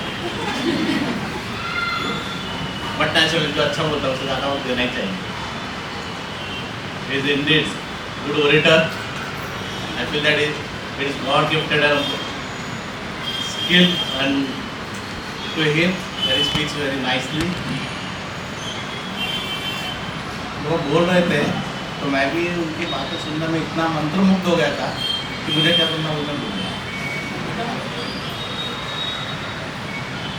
S5: बट नेचुरली जो अच्छा बोलता है उसे ज़्यादा वक्त देना ही चाहिए। He is indeed good orator. I feel that it is God gifted skill and to him that he speaks very nicely. वो बोल रहे थे तो मैं भी उनकी बातें सुनने में इतना मंत्रमुग्ध हो गया था कि मुझे क्या करना बोलना भूल गया।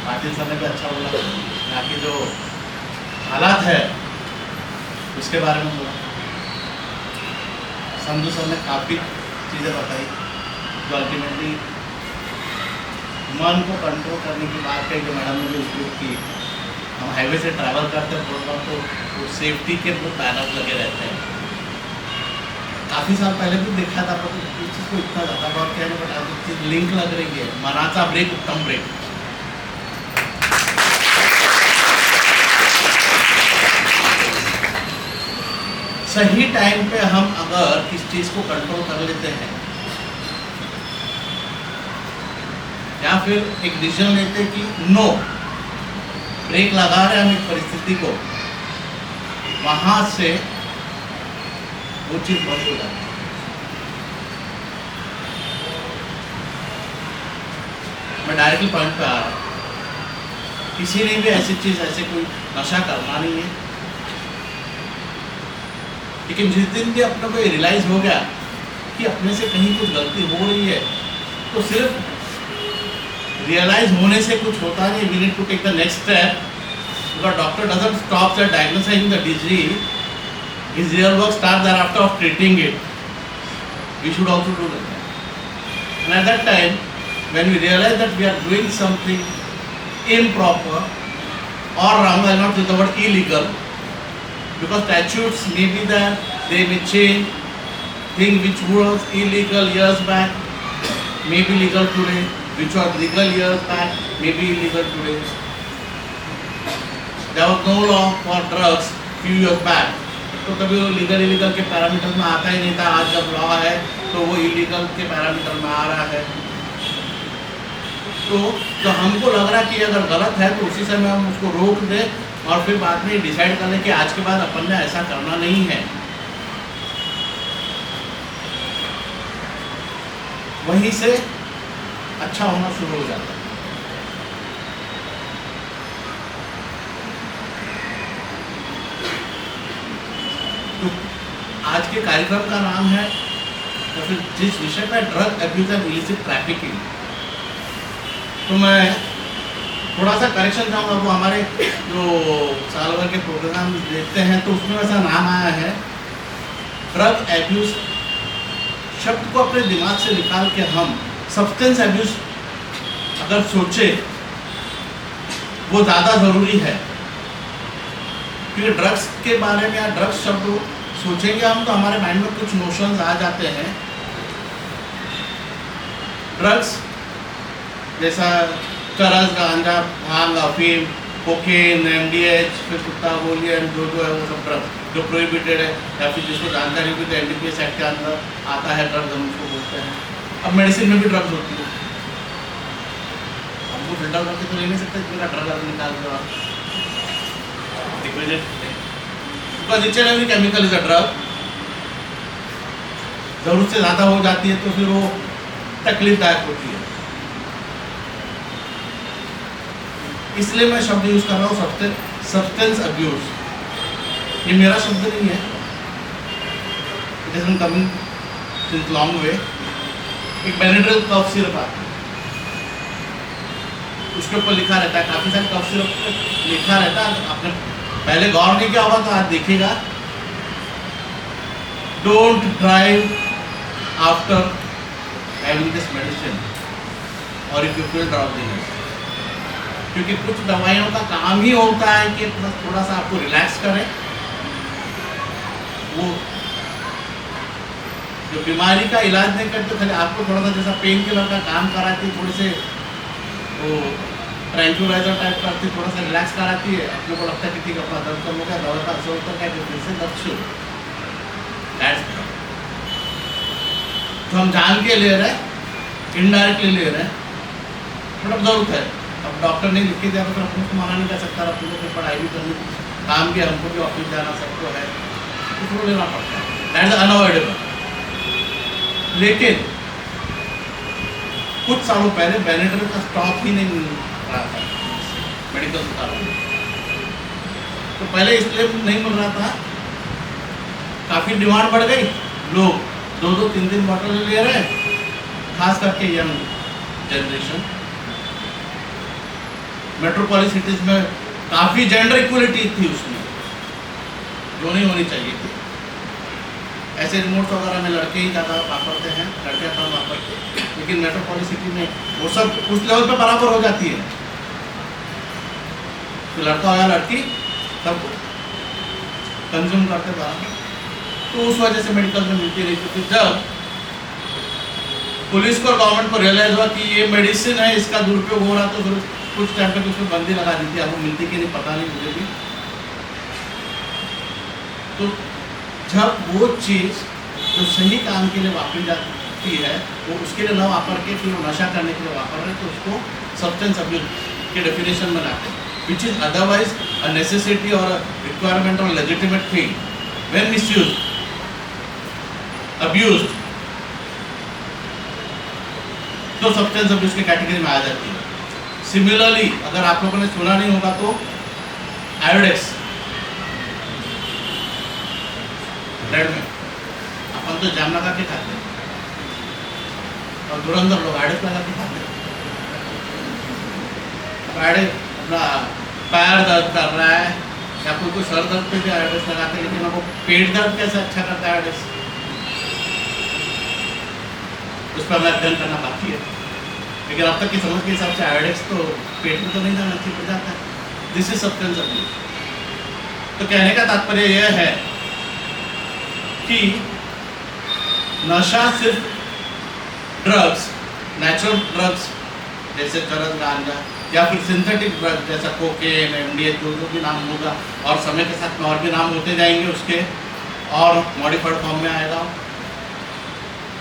S5: पाटिल सर ने भी अच्छा बोला, बाकी जो हालात है उसके बारे में बोला। संधू सर ने काफ़ी चीज़ें बताई जो अल्टीमेटली मन को कंट्रोल करने की बात कही, जो मैडम ने भी उपयोग की। हम हाईवे से ट्रैवल करते हैं प्रोग्राम तो सेफ्टी के बहुत बैनर्स लगे रहते हैं। काफ़ी साल पहले भी देखा था, पर इस चीज़ को इतना ज़्यादा बहुत कहने बता चीज़ लिंक लग रही है, मनाचा ब्रेक उत्तम ब्रेक। सही टाइम पे हम अगर इस चीज़ को कंट्रोल कर लेते हैं, या फिर एक डिसीजन लेते कि नो, ब्रेक लगा रहे हम एक परिस्थिति को, वहाँ से वो चीज़ बंद हो जाती है। मैं डायरेक्टली पॉइंट पे आ रहा हूँ, किसी ने भी ऐसी चीज़, ऐसे कोई नशा करना नहीं है, लेकिन जिस दिन भी अपने को रियलाइज हो गया कि अपने से कहीं कुछ गलती हो रही है, तो सिर्फ रियलाइज होने से कुछ होता नहीं, we need to take the next step, because doctor doesn't stop the diagnosing the disease, his real work starts thereafter of treating it. We should also do that. And at that time, when we realize that we are doing something improper or wrong, I will not use the word illegal, because statutes may be there, they may change. Thing which was illegal years back may be legal today, which was legal years back may be illegal today. There was no law for drugs few years back, तो कभी वो लीगल इलीगल के पैरामीटर में आता ही नहीं था। आज जब लॉ है तो वो इलीगल के पैरामीटर में आ रहा है। तो हमको लग रहा है कि अगर गलत है तो उसी समय हम उसको रोक दें और फिर बाद में डिसाइड कर लें कि आज के बाद अपन ने ऐसा करना नहीं है। वहीं से अच्छा होना शुरू हो जाता है। तो आज के कार्यक्रम का नाम है, तो फिर जिस विषय पर drug abuse and illicit trafficking, तो मैं थोड़ा सा करेक्शन चाहूँगा। वो हमारे जो साल भर के प्रोग्राम देखते हैं तो उसमें वैसा नाम आया है, ड्रग एब्यूज शब्द को अपने दिमाग से निकाल के हम सब्सटेंस एब्यूज अगर सोचे वो ज़्यादा ज़रूरी है, क्योंकि ड्रग्स के बारे में या ड्रग्स शब्द सोचेंगे हम तो हमारे माइंड में कुछ नोशंस आ जाते हैं। ड्रग्स जैसा चरस, गांजा, भांग, अफीम, कोकेन, एमडीएच, फिर कुत्ता गोली एंड जो है वो सब ड्रग्स जो प्रोहिबिटेड है या फिर जिसको जानकारी होगी तो एनडीपीएस एक्ट के अंदर आता है ड्रग्स, हम उसको बोलते हैं। अब मेडिसिन में भी ड्रग्स होती है, हमको फिल्टर करके तो ले नहीं सकते मेरा ड्रग निकाल दो आप, because each and every chemical is a drug. ज़रूरत से ज़्यादा हो जाती है तो फिर वो तकलीफदायक होती है। इसलिए मैं शब्द यूज़ कर रहा हूँ सब्सटेंस अब्यूज। ये मेरा शब्द नहीं है, it is coming since long way. एक बेनेड्रिल कफ सिरप आता है, उसके ऊपर लिखा रहता है, काफ़ी सारे कफ सिरप पे लिखा रहता है। आपने पहले गौर नहीं किया होगा तो आज देखिएगा, don't drive after having this medicine और इफ यू फील ड्राउजीनेस, क्योंकि कुछ दवाइयों का काम ही होता है कि थोड़ा सा आपको रिलैक्स करें। वो जो बीमारी का इलाज नहीं करते, खाली आपको थोड़ा सा जैसा पेन किलर का काम कराती, थोड़े से वो ट्रैंक्यूलाइजर टाइप करती, थोड़ा सा रिलैक्स कराती है। अपने को लगता है कि ठीक अपना दर्द कम हो गया, दवा का असर होता है, फिर से दर्द शुरू। तो हम जान के ले रहे हैं, इनडायरेक्टली ले रहे हैं, मतलब जरूरत है। अब डॉक्टर ने लिख के दिया तो फिर अपने को मना नहीं कर सकता, अपने को पढ़ाई भी करनी, काम भी, हमको भी ऑफिस जाना, सबको है, उसको लेना पड़ता है, दैट इज अनअवॉइडेबल। लेकिन कुछ सालों पहले बेनेड्रिल का स्टॉक ही नहीं मिल रहा था मेडिकल दुकानों में। तो पहले इसलिए नहीं मिल रहा था, काफ़ी डिमांड बढ़ गई, लोग 2-2, 3-3 बॉटल ले रहे हैं, खास करके यंग जनरेशन। मेट्रोपॉलिस सिटीज में काफ़ी जेंडर इक्वलिटी थी उसमें, जो नहीं होनी चाहिए थी। ऐसे रिमोट्स वगैरह में लड़के ही ज़्यादा वापरते हैं, लड़के कम वापरते हैं, लेकिन मेट्रोपॉलिस सिटी में वो सब उस लेवल पे बराबर हो जाती है, तो लड़का हो या लड़की सब कंज्यूम करते बराबर। तो उस वजह से मेडिकल में मिलती रही। क्योंकि जब पुलिस को और गवर्नमेंट को रियलाइज हुआ कि ये मेडिसिन है, इसका दुरुपयोग हो रहा, तो फिर कुछ टाइम तक उसमें बंदी लगा दी थी। अब वो मिलती कि नहीं पता नहीं मुझे भी। तो जब वो चीज़ जो सही काम के लिए वापरी व्यक्ति है वो उसके लिए न वापर के फिर वो नशा करने के लिए वापर रहे तो उसको सब्सटेंस अब्यूज के डेफिनेशन में लाते हैं, which is otherwise a necessity और रिक्वायरमेंट और legitimate thing. When misuse abused तो सब्सटेंस अब्यूज की कैटेगरी में आ जाती है। सिमिलरली अगर आप लोगों ने सुना नहीं होगा तो आयोडेक्स ब्रेड में अपन तो जाम लगा के खाते हैं और धुरंधर लोग आयोडेक्स लगा के खाते हैं। अपना पैर दर्द कर रहा है या कोई सर दर्द पे भी आयोडेक्स लगाते हैं, लेकिन वो पेट दर्द कैसे अच्छा करता है आयोडेक्स, उस पर हमें अध्ययन करना बाकी है। लेकिन अब तक की समझ के हिसाब से आयोडेक्स तो पेट में तो नहीं जाना चाहिए, पड़ जाता है। This is substance abuse. तो कहने का तात्पर्य यह है कि नशा सिर्फ ड्रग्स, नेचुरल ड्रग्स जैसे चरस गांजा या फिर सिंथेटिक ड्रग्स जैसा कोकेन, एमडीए, जो भी नाम होगा, और समय के साथ में और भी नाम होते जाएंगे उसके, और मॉडिफाइड फॉर्म में आएगा,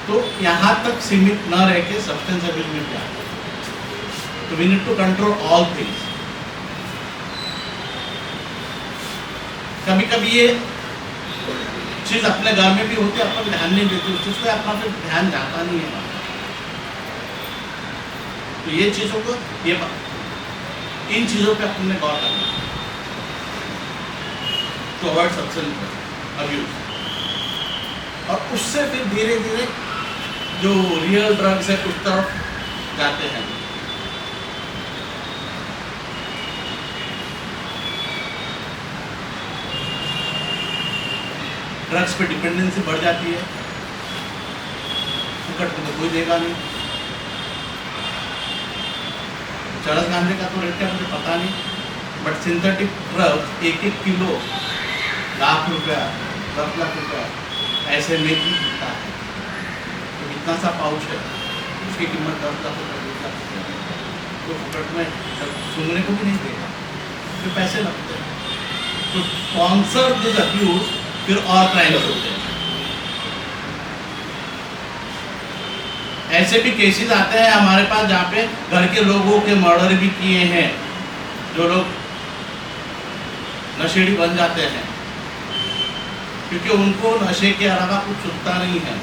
S5: तो यहाँ तक सीमित न रह के सब्सटेंस अब्यूज में क्या है। तो we need to control all things. कभी कभी ये चीज अपने घर में भी होती है, अपन ध्यान नहीं देते उस चीज पे, अपना फिर ध्यान जाता नहीं है। तो ये चीजों को, ये इन चीजों पे अपन ने गौर करना टू अवॉइड सब्सटेंस अब्यूज। और उससे फिर धीरे धीरे जो रियल ड्रग्स है उस तरफ जाते हैं। ड्रग्स पे डिपेंडेंसी बढ़ जाती है, फुकट में तो कोई देगा नहीं। चरस गांजे का तो रेट क्या मुझे पता नहीं, but synthetic drugs 1-1 kilo lakh रुपया, 10 लाख रुपया ऐसे में ही बिकता है। तो इतना सा पाउच है, उसकी कीमत 10 लाख रुपया, 20 लाख रुपया, तो फुकट में सुनने को भी नहीं देगा, फिर पैसे लगते हैं। तो स्पॉन्सर दिस अब्यूज फिर और क्राइम्स होते हैं। ऐसे भी केसेस आते हैं हमारे पास जहाँ पे घर के लोगों के मर्डर भी किए हैं, जो लोग नशेड़ी बन जाते हैं क्योंकि उनको नशे के अलावा कुछ सुनता नहीं है।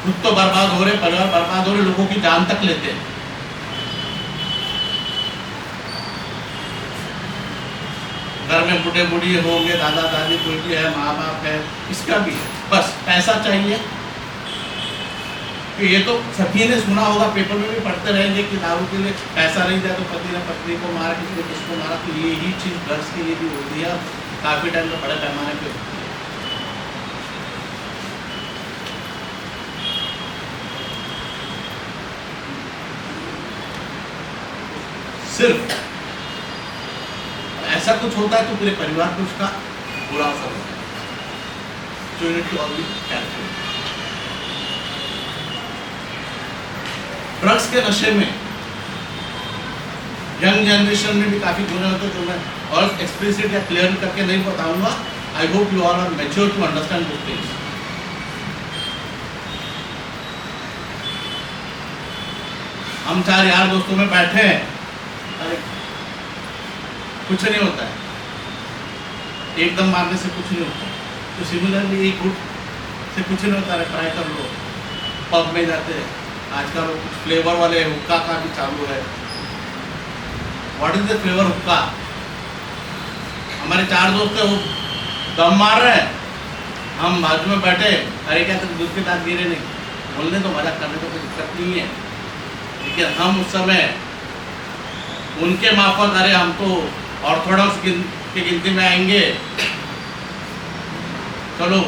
S5: खुद तो बर्बाद हो रहे, परिवार बर्बाद हो रहे, लोगों की जान तक लेते हैं। घर में बूढ़े बूढ़ी होंगे, दादा दादी कोई भी है, माँ बाप है, इसका भी है, बस पैसा चाहिए। तो ये तो सभी ने सुना होगा, पेपर में भी पढ़ते रहेंगे कि दारू के लिए पैसा नहीं दिया तो पति ने पत्नी को मारा, किसी ने किसको मारा। तो ये ही चीज़ ड्रग्स के लिए भी होती है, काफ़ी टाइम में बड़े पैमाने पे होती है। सिर्फ ऐसा कुछ होता है तो पूरे परिवार को उसका बुरा असर होता है। So you need to always careful. Drugs के नशे में यंग जनरेशन में भी काफी गुण होते हैं, जो मैं और एक्सप्लिसिट या क्लियर करके नहीं बताऊंगा। I hope you all are mature to understand this things. हम 4 यार दोस्तों में बैठे हैं, अरे कुछ नहीं होता है, एकदम मारने से कुछ नहीं होता। तो सिमिलरली एक गुट से कुछ नहीं होता है, ट्राई कर लो। पब में जाते हैं, आजकल कुछ फ्लेवर वाले हुक्का का भी चालू है। व्हाट इज द फ्लेवर हुक्का? हमारे 4 दोस्त है, वो दम मार रहे हैं, हम बाजू में बैठे, अरे क्या तुम दूध के दांत गिरे नहीं, बोलने तो मजाक करने तो कोई दिक्कत नहीं है, लेकिन हम उस समय उनके माफक, अरे हम तो ऑर्थोडॉक्स की गिनती में आएंगे, चलो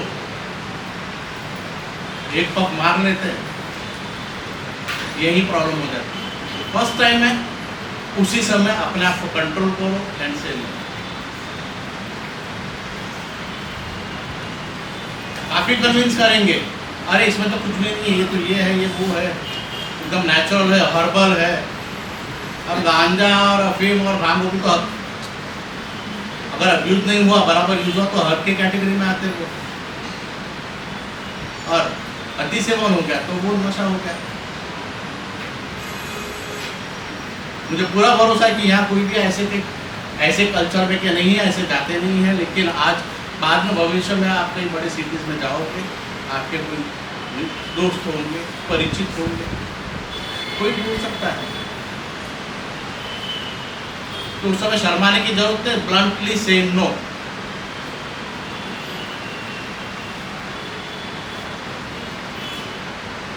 S5: एक पग मार लेते हैं, यही प्रॉब्लम हो जाती है। फर्स्ट टाइम है, उसी समय अपने आप को कंट्रोल करो एंड से लो। काफी कन्विंस करेंगे, अरे इसमें तो कुछ भी नहीं है, ये तो ये है, ये वो है, एकदम नेचुरल है, हर्बल है। अब गांजा और अफीम और भांग भी तो अगर अब्यूज नहीं हुआ, बराबर यूज हुआ, तो हर्ब के कैटेगरी में आते हैं। और अति सेवन हो गया तो वो नशा हो गया। मुझे पूरा भरोसा है कि यहाँ कोई भी ऐसे कल्चर में क्या नहीं है, ऐसे जाते नहीं हैं, लेकिन आज बाद में भविष्य में आप कई बड़े सिटीज़ में जाओगे, आपके कोई दोस्त होंगे, परिचित होंगे, कोई भी हो सकता है, तो उस समय शर्माने की जरूरत है, ब्लंटली से नो।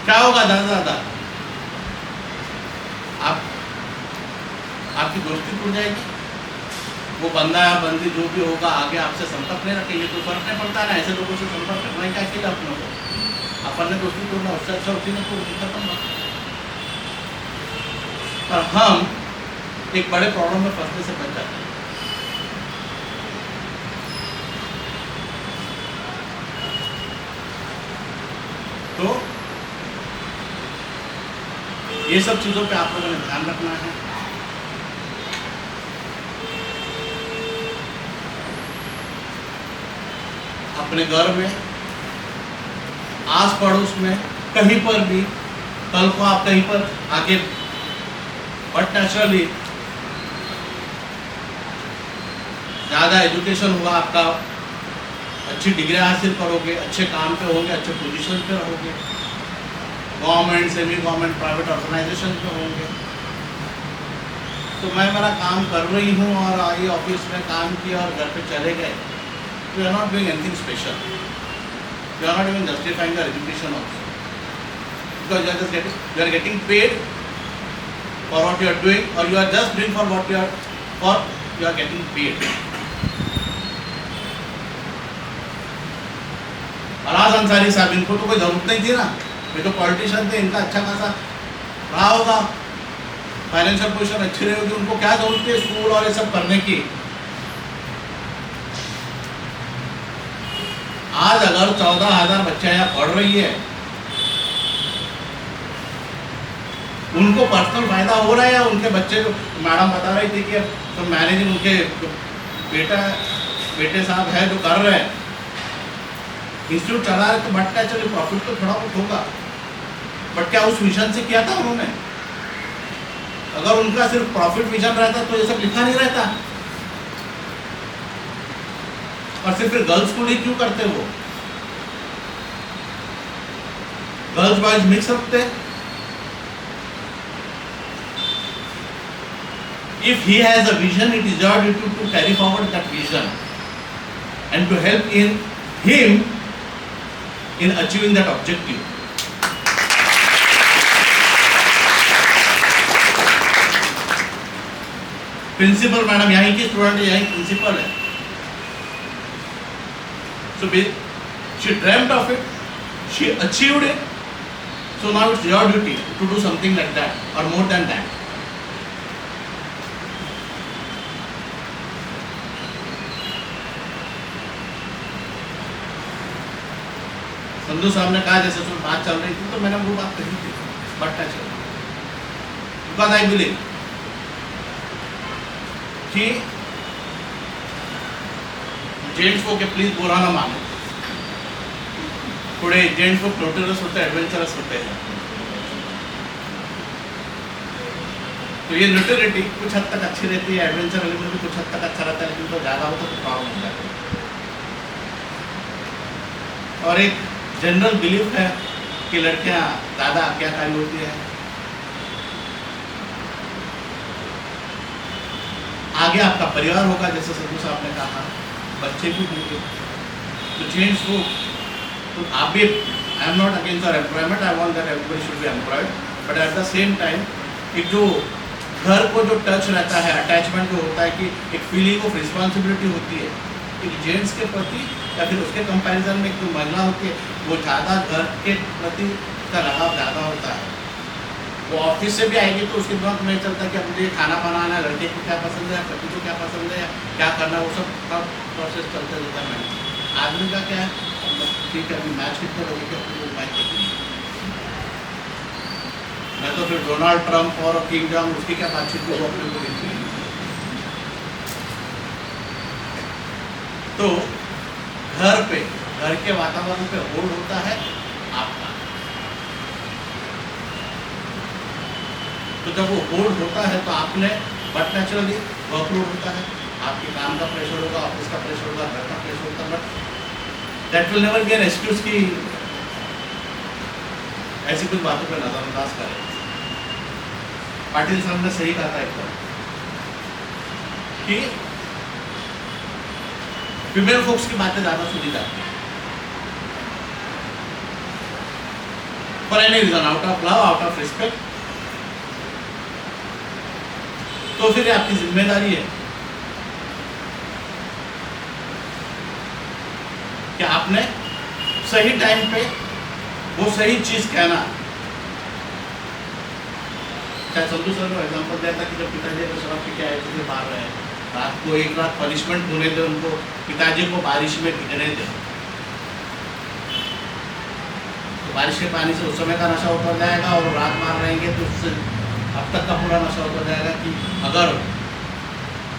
S5: क्या होगा दादा, आपकी दोस्ती टूट जाएगी, वो बंदा या बंदी जो भी होगा आगे आपसे संपर्क नहीं रखेंगे, कोई फर्क नहीं पड़ता ना, ऐसे लोगों से संपर्क रखना ही क्या अकेले अपनों को, अपन ने दोस्ती तोड़ना उससे अच्छा उसी ने तो खत्म। पर हम एक बड़े प्रॉब्लम में फंसने से बच जाते हैं। तो ये सब चीजों पे आप लोगों ने ध्यान रखना है। अपने घर में, आस पड़ोस में, कहीं पर भी, कल को आप कहीं पर आगे, बट नेचुरली ज़्यादा एजुकेशन होगा आपका, अच्छी डिग्री हासिल करोगे, अच्छे काम पे होंगे, अच्छे पोजीशन पे रहोगे, government, semi government, private organisation पे होंगे। तो मैं मेरा काम कर रही हूँ और आई ऑफिस में काम किया और घर पे चले गए, you are not doing anything special. You are not even justifying your education also, because you are getting paid for what you are doing, or you are just doing for what you are getting paid. Faraz Ansari साहब, इनको तो कोई जरूरत नहीं थी ना, ये तो पॉलिटिशियन थे, इनका अच्छा खासा रहा होगा, फाइनेंशियल पोजीशन अच्छी रही होगी, उनको क्या जरूरत है स्कूल और ये सब करने की। आज अगर 14,000 बच्चा यहाँ पढ़ रही है, उनको पर्सनल फायदा हो रहा है, या उनके बच्चे, मैडम बता रही थी कि तो मैनेजिंग उनके बेटे साहब है जो कर रहे हैं, इंस्टीट्यूट चला रहे, तो बट क्या चलिए प्रॉफिट तो थोड़ा बहुत होगा, बट क्या उस विजन से किया था उन्होंने? अगर उनका सिर्फ प्रॉफिट विजन रहता तो ये सब लिखा नहीं रहता। और सिर्फ फिर गर्ल्स स्कूल ही क्यों करते वो? गर्ल्स बॉयज मिक्स रखते। If he has a vision, it is your duty to carry forward that vision and to help him in achieving that objective. Principal madam यहीं की स्टूडेंट है, यहीं प्रिंसिपल है। So she dreamt of it, she achieved it, so now it's your duty to do something like that or more than that. Sandhu साहब ने कहा जैसे उसमें बात चल रही थी तो मैंने वो बात कही थी, बट बिकॉज आई बिलीव कि जेंट्स को के प्लीज बुरा ना माने, थोड़े जेंट्स को प्रोटेरस होते हैं, एडवेंचरस होते हैं, तो ये न्यूट्रलिटी कुछ हद तक अच्छी रहती है, एडवेंचर एलिमेंट भी कुछ हद तक अच्छा रहता है, लेकिन तो ज़्यादा होता तो प्रॉब्लम हो जाती है। और एक जनरल बिलीफ है कि लड़कियां ज़्यादा आज्ञाकारी होती है। आगे आपका परिवार होगा, जैसे संधू साहब ने कहा, बच्चे भी होंगे, तो जेंट्स को तो आप भी, I am not against your employment, I want that everybody should be employed, but at the same time एक जो घर को जो टच रहता है, अटैचमेंट जो होता है, कि एक फीलिंग ऑफ रिस्पॉन्सिबिलिटी होती है एक जेंट्स के प्रति, या फिर उसके कंपैरिजन में जो महिला होती है वो ज़्यादा घर के प्रति उसका लगाव ज़्यादा होता है। वो ऑफिस से भी आएगी तो उसके दिमाग में चलता है कि अब मुझे खाना बनाना है, लड़के को क्या पसंद है, पति को क्या पसंद है, क्या करना है, वो सब प्रोसेस चलते रहता है। आदमी का क्या है, ठीक है अभी मैच कितने लोगों के अपने मैच देखते हैं, मैं तो फिर डोनाल्ड ट्रंप और किंग जॉन्ग उसकी क्या बातचीत को अपने को देखते हैं। तो घर पे, घर के वातावरण पे होल्ड होता है तो जब वो होल्ड होता है तो आपने बट नेचुरली वर्कलोड होता है, आपके काम का प्रेशर होगा, ऑफिस का प्रेशर होगा, घर का प्रेशर होगा, but that will never be an excuse की ऐसी कुछ बातों पर नजरअंदाज करें। पाटिल साहब ने सही कहा था एकदम कि फीमेल फोक्स की बातें ज्यादा सुनी जाती है for any reason, out of love, out of respect. तो फिर आपकी जिम्मेदारी है कि आपने सही टाइम पे वो सही चीज कहना। चाहे संतु सर ने एग्जाम्पल दिया था कि जब पिताजी को शराब पी के आए थे मार रहे हैं, रात को एक रात पनिशमेंट होने दे उनको, पिताजी को बारिश में भीगने दे, तो बारिश के पानी से उस समय का नशा उतर जाएगा और रात मार रहेंगे तो उससे अब तक का पूरा नशा उतर जाएगा कि अगर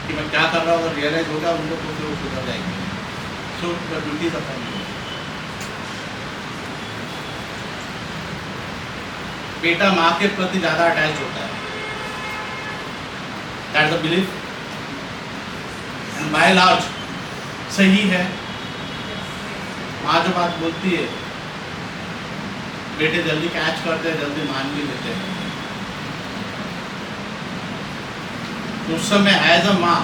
S5: कि मैं क्या कर रहा हूँ अगर रियलाइज होगा उनको तो फिर सुधर जाएंगे। सो ड्यूटी का बेटा माँ के प्रति ज्यादा अटैच होता है, that's the belief and by large सही है। माँ जो बात बोलती है बेटे जल्दी कैच करते हैं, जल्दी मान भी लेते हैं। उस समय एज अ माँ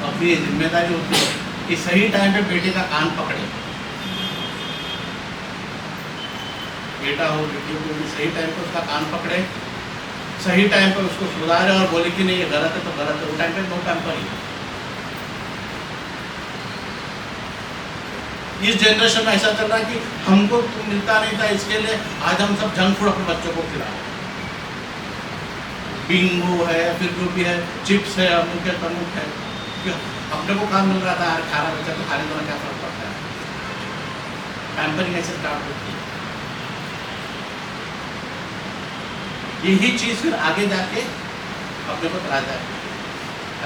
S5: अपनी ये जिम्मेदारी होती है कि सही टाइम पे बेटे का कान पकड़े, बेटा हो बेटी हो भी सही टाइम पे उसका कान पकड़े, सही टाइम पे उसको सुधारे और बोले कि नहीं ये गलत है तो गलत है, वो टाइम पे नो टाइम पर ही। इस जनरेशन में ऐसा चल रहा है कि हमको तो मिलता नहीं था, इसके लिए आज हम सब जंक फूड अपने बच्चों को खिला रहे हैं। बिंगो है या फिर जो भी है, चिप्स है, अमुक है, तमुक है, क्यों अपने को काम मिल रहा था, यार खा रहा बच्चा तो खाने दोनों क्या फर्क पड़ता है। पैम्परिंग ऐसे स्टार्ट होती है। यही चीज फिर आगे जाके अपने को करा जाए।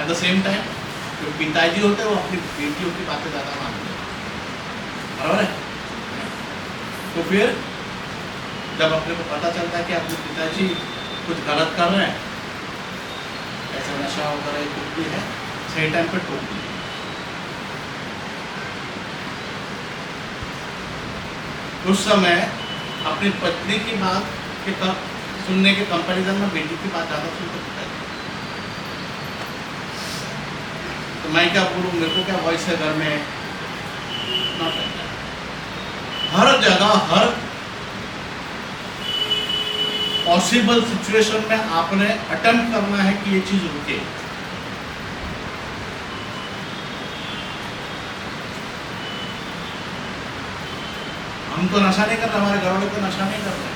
S5: एट द सेम टाइम जो पिताजी होते हैं वो अपनी बेटियों की बातें ज़्यादा मानते हैं, बराबर है। तो फिर जब अपने को पता चलता है कि अपने पिताजी कुछ गलत कर रहे हैं, ऐसा नशा वगैरह कुछ भी है, सही टाइम पे टोक दिए। उस समय अपनी पत्नी की बात के सुनने के कंपैरिजन में बेटी की बात ज़्यादा सुनते पिताजी। तो मैं क्या बोलूँ, मेरे को क्या वॉइस है घर में, हर जगह हर पॉसिबल सिचुएशन में आपने अटेम्प्ट करना है कि ये चीज रुके। हम तो नशा नहीं कर रहे, हमारे घर वाले तो नशा नहीं कर रहे,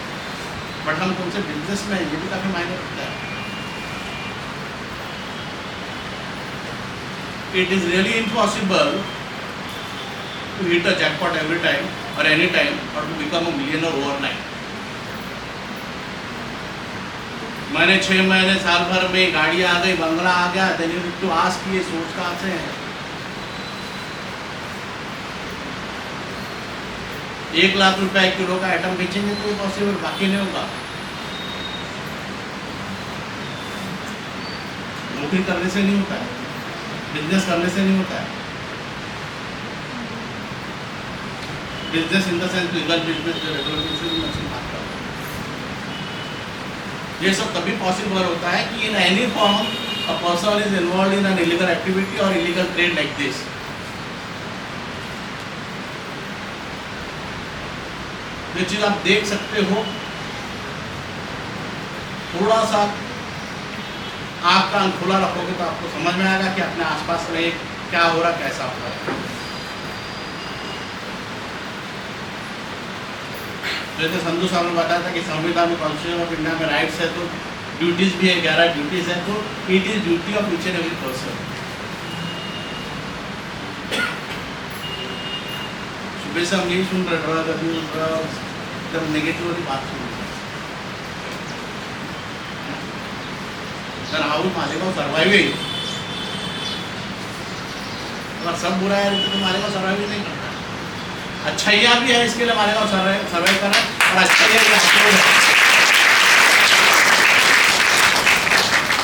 S5: बट हम तुमसे बिजनेस में, ये भी काफी मायने रखता है। It is really impossible to hit a jackpot every time or any time or to become a millionaire overnight. मैंने 6 महीने साल भर में गाड़ी आ गई, बंगला आ गया, then you need to ask ये सोच कहाँ से है। 1 लाख रुपए 1 किलो का आइटम बेचेंगे तो पॉसिबल, बाकी नहीं होगा। नौकरी करने से नहीं होता है, बिजनेस करने से नहीं होता है। Business in the sense legal business, regular business में बात कर रहा हूँ। ये सब तभी पॉसिबल होता है कि in any form a person is involve in an illegal activity और इलीगल ट्रेड लाइक दिस। ये चीज आप देख सकते हो, थोड़ा सा आँख कान खुला रखोगे तो आपको समझ में आएगा कि अपने आसपास में क्या हो रहा, कैसा हो रहा है। जैसे संधू साहब ने बताया था कि संविधान में, कॉन्स्टिट्यूशन ऑफ इंडिया में राइट्स है तो ड्यूटीज भी है, 11 ड्यूटीज है, तो it is duty of each and every person. सुबह से हम यही सुन रहे, ड्रग अब्यूज, ड्रग्स, एकदम नेगेटिव वाली बात सुन रहे। हाउ मालेगांव सर्वाइविंग, अगर सब बुरा है तो मालेगांव सर्वाइविंग नहीं करता। अच्छाइयाँ भी है, इसके लिए मालेगांव सर्वाइव करना, और अच्छाइयाँ भी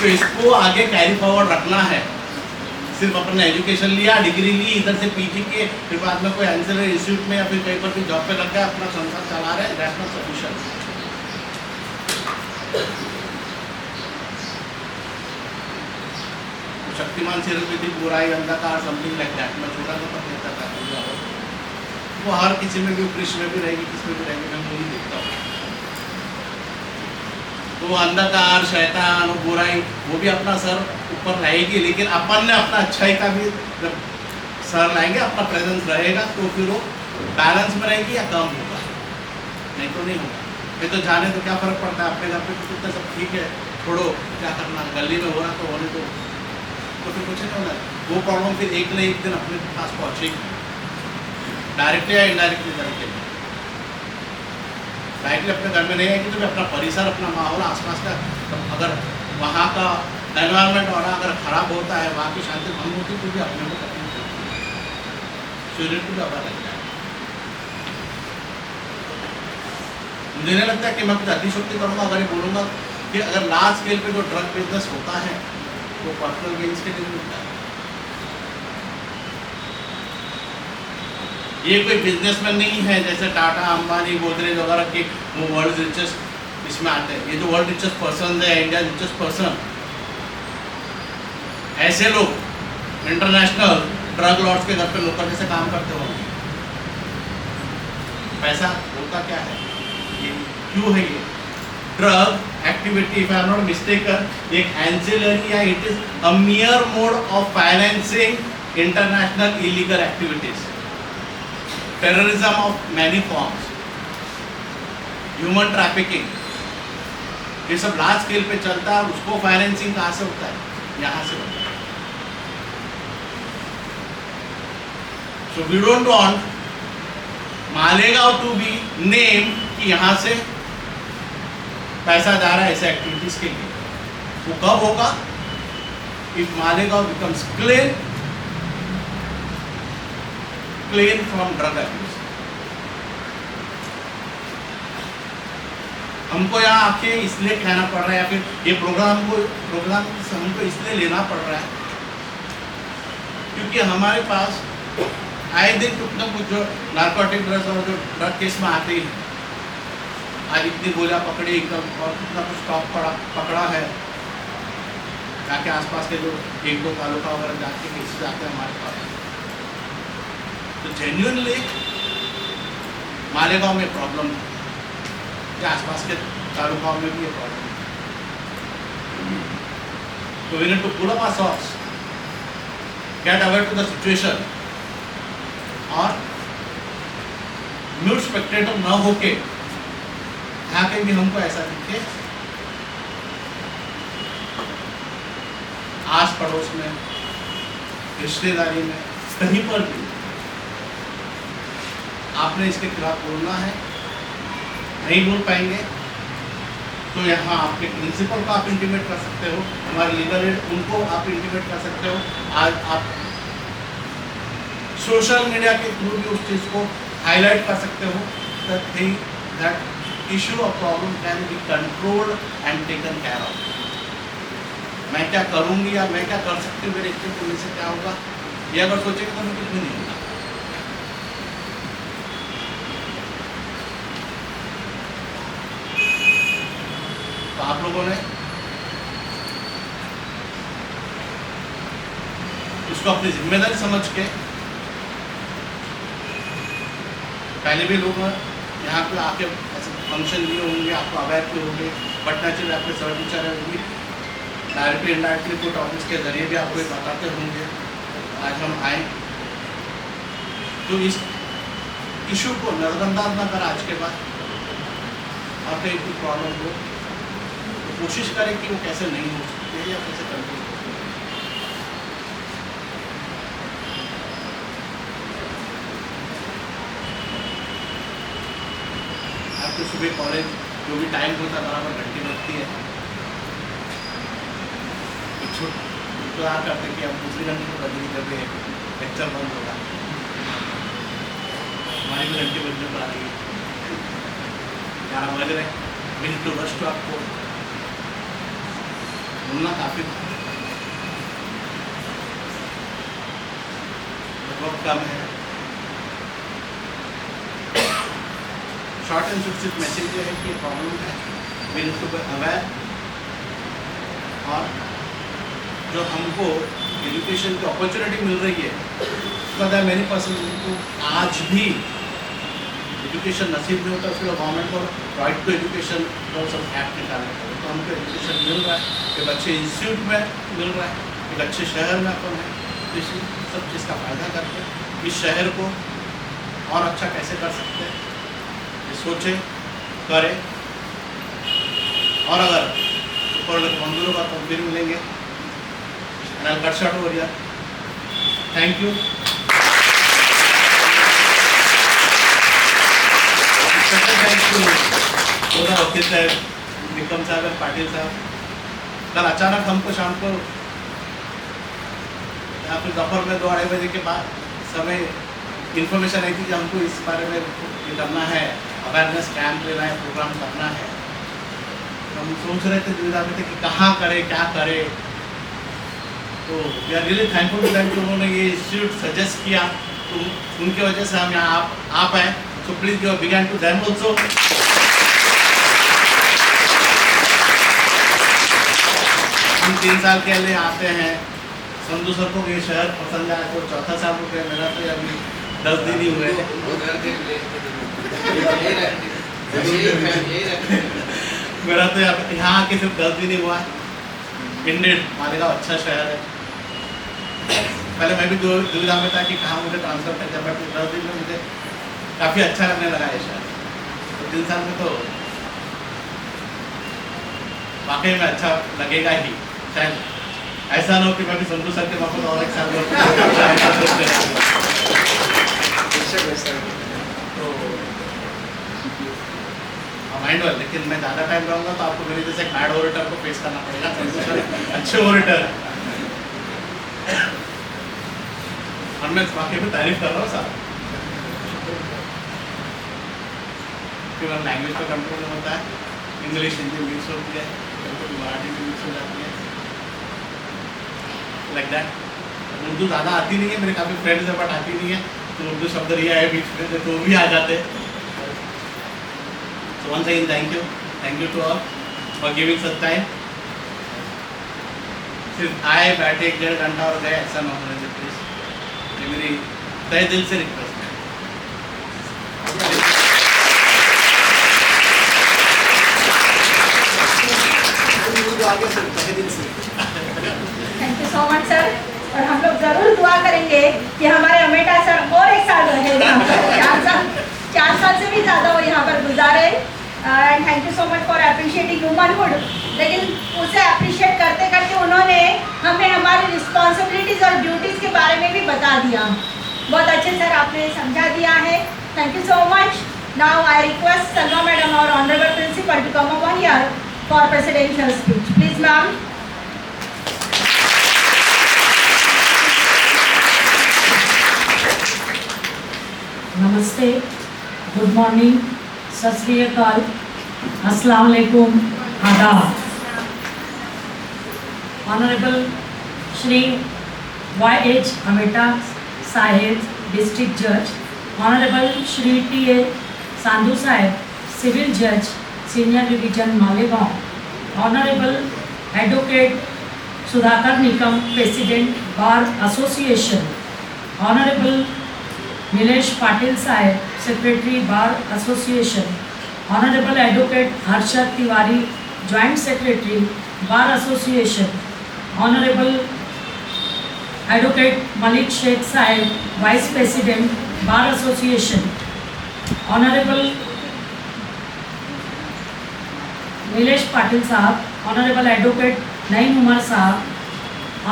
S5: तो इसको आगे कैरी फॉरवर्ड रखना है। सिर्फ अपने एजुकेशन लिया, डिग्री ली, इधर से पीजी किए, फिर बाद में कोई एंसिलरी इंस्टीट्यूट में या फिर कहीं पर भी जॉब पे लग गया, अपना संसार चला रहे हैं, that's not sufficient. Shaktimaan serial में थी बुराई अंधकार समथिंग लाइक दैट, मैं छोटा सा पता था वो हर किसी में भी, कृष्ण में भी रहेगी, किसी में भी रहेगी, मैं मूवी देखता हूँ। तो अंधकार शैतान और बुराई वो भी अपना सर ऊपर लाएगी, लेकिन अपन ने अपना अच्छाई का भी जब सर लाएंगे, अपना प्रेजेंस रहेगा, तो फिर वो बैलेंस में रहेगी या कम होगा, नहीं तो नहीं होगा। नहीं तो जाने तो क्या फर्क पड़ता है, अपने घर पे तो कितना सब ठीक है, छोड़ो क्या करना, गली में हो रहा तो होने तो फिर कुछ नहीं होना। वो प्रॉब्लम फिर एक न एक दिन अपने पास पहुँचेगी, डायरेक्टली या इनडायरेक्टली करके। डायरेक्टली अपने घर में नहीं आएगी तो भी अपना परिसर, अपना माहौल, आसपास का, अगर वहाँ का एनवायरनमेंट और अगर खराब होता है, वहाँ की शांति भंग होती तो भी अपने को तकलीफ होती है, शरीर को भी पता लगता है। मुझे नहीं लगता कि मैं कुछ अतिशोक्ति करूँगा अगर ये बोलूँगा कि अगर लार्ज स्केल पे जो ड्रग बिजनेस होता है वो पर्सनल गेन्स के लिए मिलता है। ये कोई बिजनेसमैन नहीं है जैसे टाटा, अंबानी, गोदरेज वगैरह के वो वर्ल्ड रिचेस्ट इसमें आते हैं। ये जो वर्ल्ड रिचेस्ट पर्सन है, इंडिया रिचेस्ट पर्सन, ऐसे लोग इंटरनेशनल ड्रग लॉर्ड्स के घर पे नौकर जैसे काम करते होंगे। पैसा होता क्या है, ये क्यों है? ये drug activity, if I am not mistaken, एक एंसिलरी या it is a मियर mode of financing international illegal activities, terrorism of many forms, human trafficking, ये सब लार्ज स्केल पे चलता है। उसको फाइनेंसिंग कहाँ से होता है? यहाँ से होता है। So we don't want Malegaon to be name कि यहाँ से पैसा जा रहा है ऐसे एक्टिविटीज के लिए। वो कब होगा? If Malegaon becomes clean from drug abuse. हमको यहाँ आके इसलिए कहना पड़ रहा है, या फिर ये प्रोग्राम हमको इसलिए लेना पड़ रहा है क्योंकि हमारे पास आए दिन कुछ ना कुछ जो नार्कोटिक ड्रग्स और जो ड्रग केस में आते हैं, आज इतनी गोलियां पकड़ी एकदम और कितना कुछ स्टॉक पकड़ा है, जाके आसपास के जो एक दो तालुका वगैरह जाके केसेस आते हैं हमारे पास। तो जेन्युइनली मालेगांव में प्रॉब्लम है, या आसपास के तालुकाओं में भी ये प्रॉब्लम है। तो we need to pull up our socks, get aware to the situation, और म्यूट स्पेक्टेटर न होके यहाँ कहीं भी हमको ऐसा दिखे, आस पड़ोस में, रिश्तेदारी में, कहीं पर भी आपने इसके खिलाफ बोलना है, नहीं बोल पाएंगे तो यहाँ आपके प्रिंसिपल को आप इंटीमेट कर सकते हो, हमारे लीगल एड उनको आप इंटीमेट कर सकते हो। आज आप सोशल मीडिया के थ्रू भी उस चीज़ को हाईलाइट कर सकते हो, that issue of problem can be controlled and taken care of. मैं क्या करूँगी या मैं क्या कर सकती हूँ, मेरे एक्टिव करने से क्या होगा, ये अगर सोचेंगे तो हमें कुछ भी नहीं होगा। तो आप लोगों ने इसको अपनी जिम्मेदारी समझ के, पहले भी लोग यहाँ पे आके ऐसे फंक्शन लिए होंगे, आपको अवेयर किए होंगे, बट नेचुरली आपके सर टीचर होंगे, डायरेक्टली इनडायरेक्टली कुछ टॉपिक्स के जरिए भी आपको बताते होंगे। आज हम आए तो इस इशू को नजरअंदाज ना कर आज के बाद, और कहीं कोई प्रॉब्लम हो तो कोशिश करें कि वो कैसे नहीं हो सकते या कैसे कंट्रोल हो सकते। आपके सुबह कॉलेज जो भी टाइम होता है बराबर घंटी बजती है, इंतजार करते कि अब दूसरी घंटी को बजने जब लेक्चर बंद होगा, हमारी भी घंटी बजने पर आ रही है, 11 बज रहे, we need to rush to आपको। बोलना काफ़ी वक्त कम है। शॉर्ट एंड स्वीट मैसेज जो है कि प्रॉब्लम है, we need to be aware. और जो हमको एजुकेशन की अपॉर्चुनिटी मिल रही है, उसका देयर मेनी पर्सन जिनको आज भी एजुकेशन नसीब नहीं होता, उसके गवर्नमेंट को राइट टू एजुकेशन और सब एक्ट निकालने पड़े, तो हमको एजुकेशन मिल रहा है, एक अच्छे इंस्टीट्यूट में मिल रहा है, एक अच्छे शहर में अपन है, तो इसी सब चीज़ का फ़ायदा करके इस शहर को और अच्छा कैसे कर सकते हैं ये सोचें, करें। और अगर ऊपर मंजूर होगा तो फिर मिलेंगे। And I cut short over here. Thank you. वकील साहब, निकम साहब और पाटिल साहब, कल अचानक हमको शाम को यहाँ पे दोपहर में 2-2:30 बजे के बाद समय इन्फॉर्मेशन आई थी कि हमको इस बारे में ये करना है, अवेयरनेस कैंप लेना है, प्रोग्राम करना है। तो हम सोच रहे थे, दुविधा में थे कि कहाँ करें, क्या करें। तो we are really thankful to them कि उन्होंने ये इंस्टीट्यूट सजेस्ट किया, तो उनकी वजह से हम यहाँ आ पाए। So please give a big hand to them also. हम 3 साल के लिए आते हैं। संधू सर को ये शहर पसंद आया तो 4था साल हो गया, मेरा तो अभी 10 दिन ही हुए। मेरा तो यहाँ आके सिर्फ 10 दिन ही हुआ। इंडियन मालेगांव अच्छा शहर है। पहले मैं भी दुविधा में था कि कहाँ मुझे ट्रांसफर करना, बट 10 दिन में मुझे काफ़ी अच्छा लगने लगा ये शहर। तो 3 साल में तो वाकई में अच्छा लगेगा ही। शायद ऐसा ना हो कि मैं भी संतोष सर के वापस और एक साल तो माइंड वाल, लेकिन मैं ज़्यादा टाइम रहूँगा तो आपको मेरे जैसे बैड ओरेटर को फेस करना पड़ेगा। संतोष सर अच्छे ओरेटर, और मैं वाकई में तारीफ कर रहा हूँ साहब, कि लैंग्वेज का कंट्रोल होता है। इंग्लिश हिंदी मिक्स होती है, कभी मराठी में मिक्स हो जाती है, लाइक दैट। उर्दू ज़्यादा आती नहीं है, मेरे काफ़ी फ्रेंड्स हैं बट आती नहीं है, तो उर्दू शब्द रिया है बीच में, तो वो भी आ जाते। So once again thank you to all for giving such time. सिर्फ आए बैठे 1-1.5 घंटा और गए, ऐसा ना होना चाहिए प्लीज़। ये मेरी तहे दिल से रिक्वेस्ट है।
S1: Thank you so much sir. और हम लोग ज़रूर दुआ करेंगे कि हमारे अमेटा सर और एक साल रहे यहाँ पर, 4 साल से भी ज़्यादा वो यहाँ पर गुजारे। And thank you so much for appreciating humanhood. लेकिन उसे अप्रिशिएट करते करते उन्होंने हमें हमारी रिस्पॉन्सिबिलिटीज़ और ड्यूटीज़ के बारे में भी बता दिया। बहुत अच्छे सर आपने समझा दिया है। Thank you so much. Now I request Salma madam और honourable principal to come upon here for presidential speech. Please, ma'am.
S6: नमस्ते, गुड मॉर्निंग, सत श्री अकाल, अस्सलाम वालेकुम, आदाब। Honourable Shri Y.H. Ameta Saheb, district जज, honourable Shri T.A. Sandhu Saheb, civil जज, senior division Malegaon, honourable advocate Sudhakar Nikam, president bar association, honourable Nilesh Patil Saheb, secretary bar association, honourable advocate Harshad Tiwari, joint secretary bar association, honourable advocate Malik Shaikh Saheb, vice president bar association, honourable Nilesh Patil Sahab, honourable advocate Naeem Umar साहब,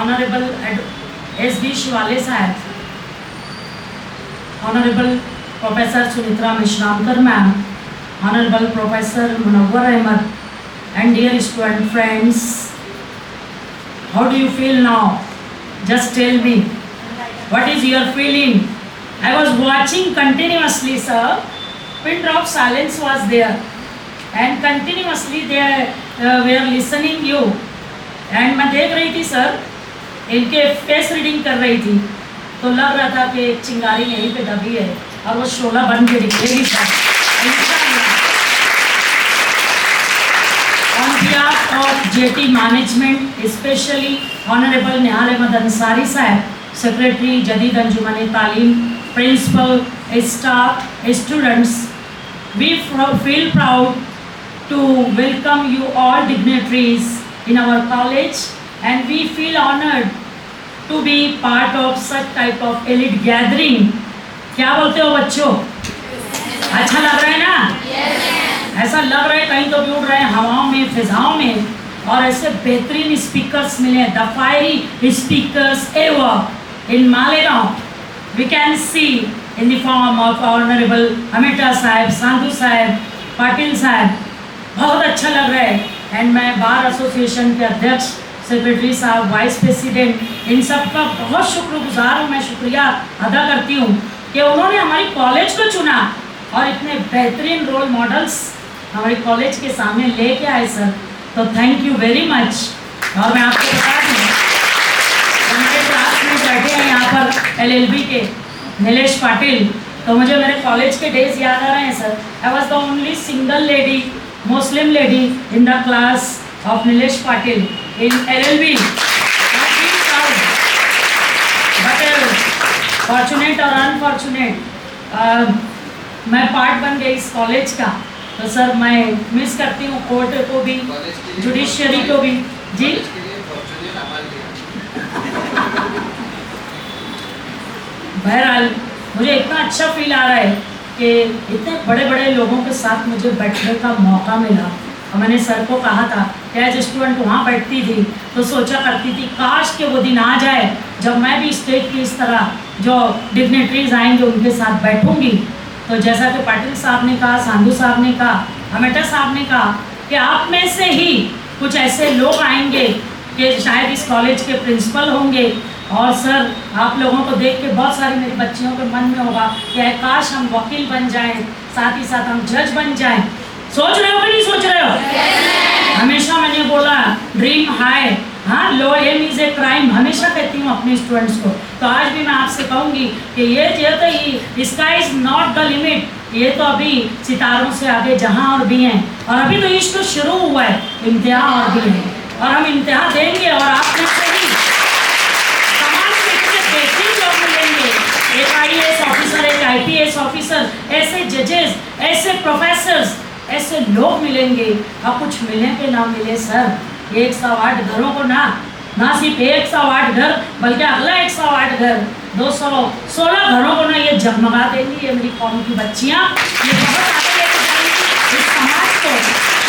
S6: honourable S.D. Shivale Sahab, honourable professor Sunitra Mishramkar ma'am, honourable professor Munawwar Ahmad, and dear student friends, how do you feel now? Just tell me, what is your feeling? I was watching continuously, sir. Pin drop silence was there. And continuously they were listening you. And मैं देख रही थी सर, इनके फेस रीडिंग कर रही थी, तो लग रहा था कि एक चिंगारी यहीं पे दबी है और वो शोला बन के निकलेगी sir. On behalf of JT Management, especially Honorable Nihal Ahmed Ansari Sahab, Secretary Jadid Anjuman Talim, Principal, staff, students, we feel proud to welcome you all dignitaries in our college, and we feel honored to be part of such type of elite gathering. क्या बोलते हो बच्चों? अच्छा लग रहा है ना? ऐसा लग रहा है कहीं तो भी उड़ रहे हैं हवाओं में, फिजाओं में, और ऐसे बेहतरीन स्पीकर्स मिले, the fiery speakers ever in Malegaon we can see in the form of honourable Amita sahab, Sandhu साहब, पाटिल साहब। बहुत अच्छा लग रहा है। एंड मैं बार एसोसिएशन के अध्यक्ष, सेक्रेटरी साहब, वाइस प्रेसिडेंट, इन सब का बहुत शुक्रगुजार हूँ। मैं शुक्रिया अदा करती हूँ कि उन्होंने हमारी कॉलेज को चुना और इतने बेहतरीन रोल मॉडल्स हमारे कॉलेज के सामने लेके आए सर, तो थैंक यू वेरी मच। और मैं आपको बता दूँ, उनके क्लास में बैठे हैं यहाँ पर LLB के नीलेश पाटिल, तो मुझे मेरे कॉलेज के डेज याद आ रहे हैं sir. I was the only single lady, Muslim lady in the class of Nilesh Patil in LLB। But fortunate और अनफॉर्चुनेट मैं पार्ट बन गई इस कॉलेज का, तो सर मैं मिस करती हूँ कोर्ट को भी, जुडिशियरी को भी। जी बहरहाल मुझे इतना अच्छा फील आ रहा है कि इतने बड़े बड़े लोगों के साथ मुझे बैठने का मौका मिला। और मैंने सर को कहा था कि एज स्टूडेंट वहाँ बैठती थी तो सोचा करती थी काश कि वो दिन आ जाए जब मैं भी स्टेट की इस तरह जो डिग्नेटरीज आएंगे उनके साथ बैठूंगी। तो जैसा कि पाटिल साहब ने कहा, सांधू साहब ने कहा, अमेटा साहब ने कहा कि आप में से ही कुछ ऐसे लोग आएंगे कि शायद इस कॉलेज के प्रिंसिपल होंगे। और सर आप लोगों को देख के बहुत सारी मेरी बच्चियों के मन में होगा कि काश हम वकील बन जाएं, साथ ही साथ हम जज बन जाएं। सोच रहे हो कि नहीं सोच रहे हो? हमेशा मैंने बोला ड्रीम हाई, हाँ, लो एम इज ए क्राइम, हमेशा कहती हूँ अपने स्टूडेंट्स को। तो आज भी मैं आपसे कहूँगी कि ये तो sky is not the limit, ये तो अभी सितारों से आगे जहाँ और भी हैं, और अभी तो इश्क शुरू हुआ है, इम्तिहान और भी है, और हम इम्तिहान देंगे और आप में से ही तमाम बेहतरीन जॉब मिलेंगे। एक IAS ऑफिसर, एक IPS ऑफिसर, ऐसे जजेस, ऐसे प्रोफेसर्स, ऐसे लोग मिलेंगे। अब कुछ मिले कि ना मिले सर, 108 घरों को ना सिर्फ 108 घर बल्कि अगला 108 घर, 216 घरों को ना ये जगमगा देंगी। ये मेरी कौम की बच्चियाँ ये बहुत आगे लेके जाएंगी इस समाज को।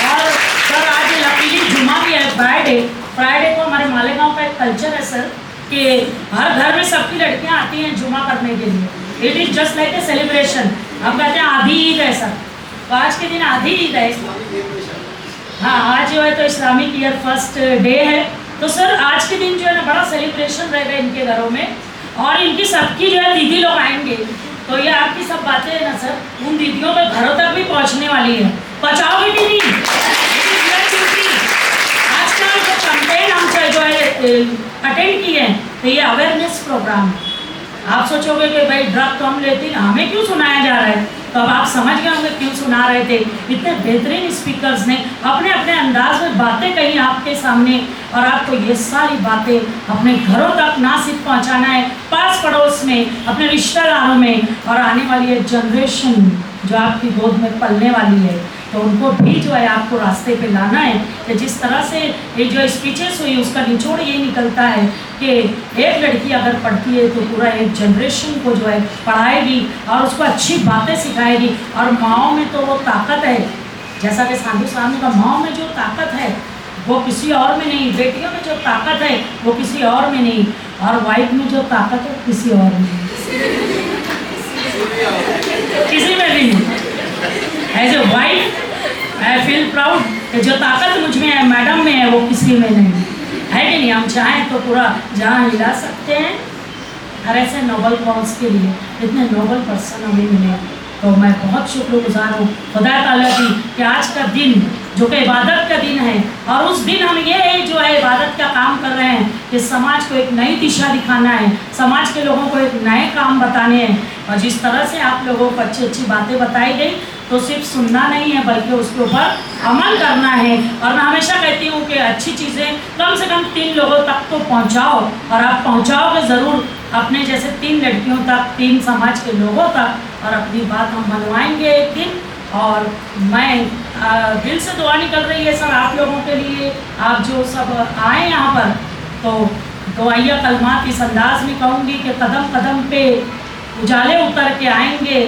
S6: और सर आज लकीली जुमा भी है, फ्राइडे को हमारे मालेगांव का एक कल्चर है सर कि हर घर में सबकी लड़कियाँ आती हैं जुमा करने के लिए। It is just like a celebration. हम कहते हैं आधी ईद है सर, तो आज के दिन आधी ईद है। हाँ, आज जो है तो इस्लामिक ईयर फर्स्ट डे है, तो सर आज के दिन जो है ना बड़ा सेलिब्रेशन रहेगा इनके घरों में, और इनकी सबकी जो है दीदी लोग आएंगे। तो ये आपकी सब बातें है ना सर उन दीदियों के घरों तक भी पहुंचने वाली है। पहुँचाओगे कि नहीं? आज का जो कैंपेन हम जो है अटेंड किए हैं, तो ये अवेयरनेस प्रोग्राम है। आप सोचोगे कि भाई ड्रग तो हम लेते हैं, हमें क्यों सुनाया जा रहा है? तो अब आप समझ गए होंगे क्यों सुना रहे थे। इतने बेहतरीन स्पीकर्स ने अपने अपने अंदाज में बातें कही आपके सामने, और आपको ये सारी बातें अपने घरों तक ना सिर्फ पहुंचाना है, पास पड़ोस में, अपने रिश्तेदारों में, और आने वाली एक जनरेशन जो आपकी गोद में पलने वाली है, तो उनको भी जो है आपको रास्ते पे लाना है। कि जिस तरह से ये जो स्पीचेस हुई उसका निचोड़ ये निकलता है कि एक लड़की अगर पढ़ती है तो पूरा एक जनरेशन को जो है पढ़ाएगी और उसको अच्छी बातें सिखाएगी। और माँओं में तो वो ताकत है, जैसा कि सांधू साहब ने कहा, माँओं में जो ताकत है वो किसी और में नहीं, बेटियों में जो ताकत है वो किसी और में नहीं, और वाइफ में जो ताकत है किसी और में नहीं, किसी में भी नहीं। As a wife I feel proud कि जो ताकत मुझ में है, मैडम में है, वो किसी में नहीं है कि नहीं। हम चाहें तो पूरा जहाँ हिला सकते हैं। और ऐसे नोबल कॉज के लिए इतने नोबल पर्सन हमें मिले, तो मैं बहुत शुक्रगुजार हूँ खुदा ताला की कि आज का दिन जो कि इबादत का दिन है, और उस दिन हम ये जो है इबादत का काम कर रहे हैं कि समाज को एक नई दिशा दिखाना है, समाज के लोगों को एक नए काम बताने हैं। और जिस तरह से आप लोगों को अच्छी अच्छी बातें बताई गई, तो सिर्फ सुनना नहीं है बल्कि उसके ऊपर अमल करना है। और मैं हमेशा कहती हूँ कि अच्छी चीज़ें कम से कम 3 लोगों तक तो पहुँचाओ, और आप पहुँचाओगे ज़रूर अपने जैसे 3 लड़कियों तक, 3 समाज के लोगों तक, और अपनी बात हम मनवाएंगे एक दिन। और मैं दिल से दुआ निकल रही है सर आप लोगों के लिए, आप जो सब आए यहाँ पर, तो दुआइया कलमात इस अंदाज में कहूँगी कि कदम कदम पे उजाले उतर के आएंगे,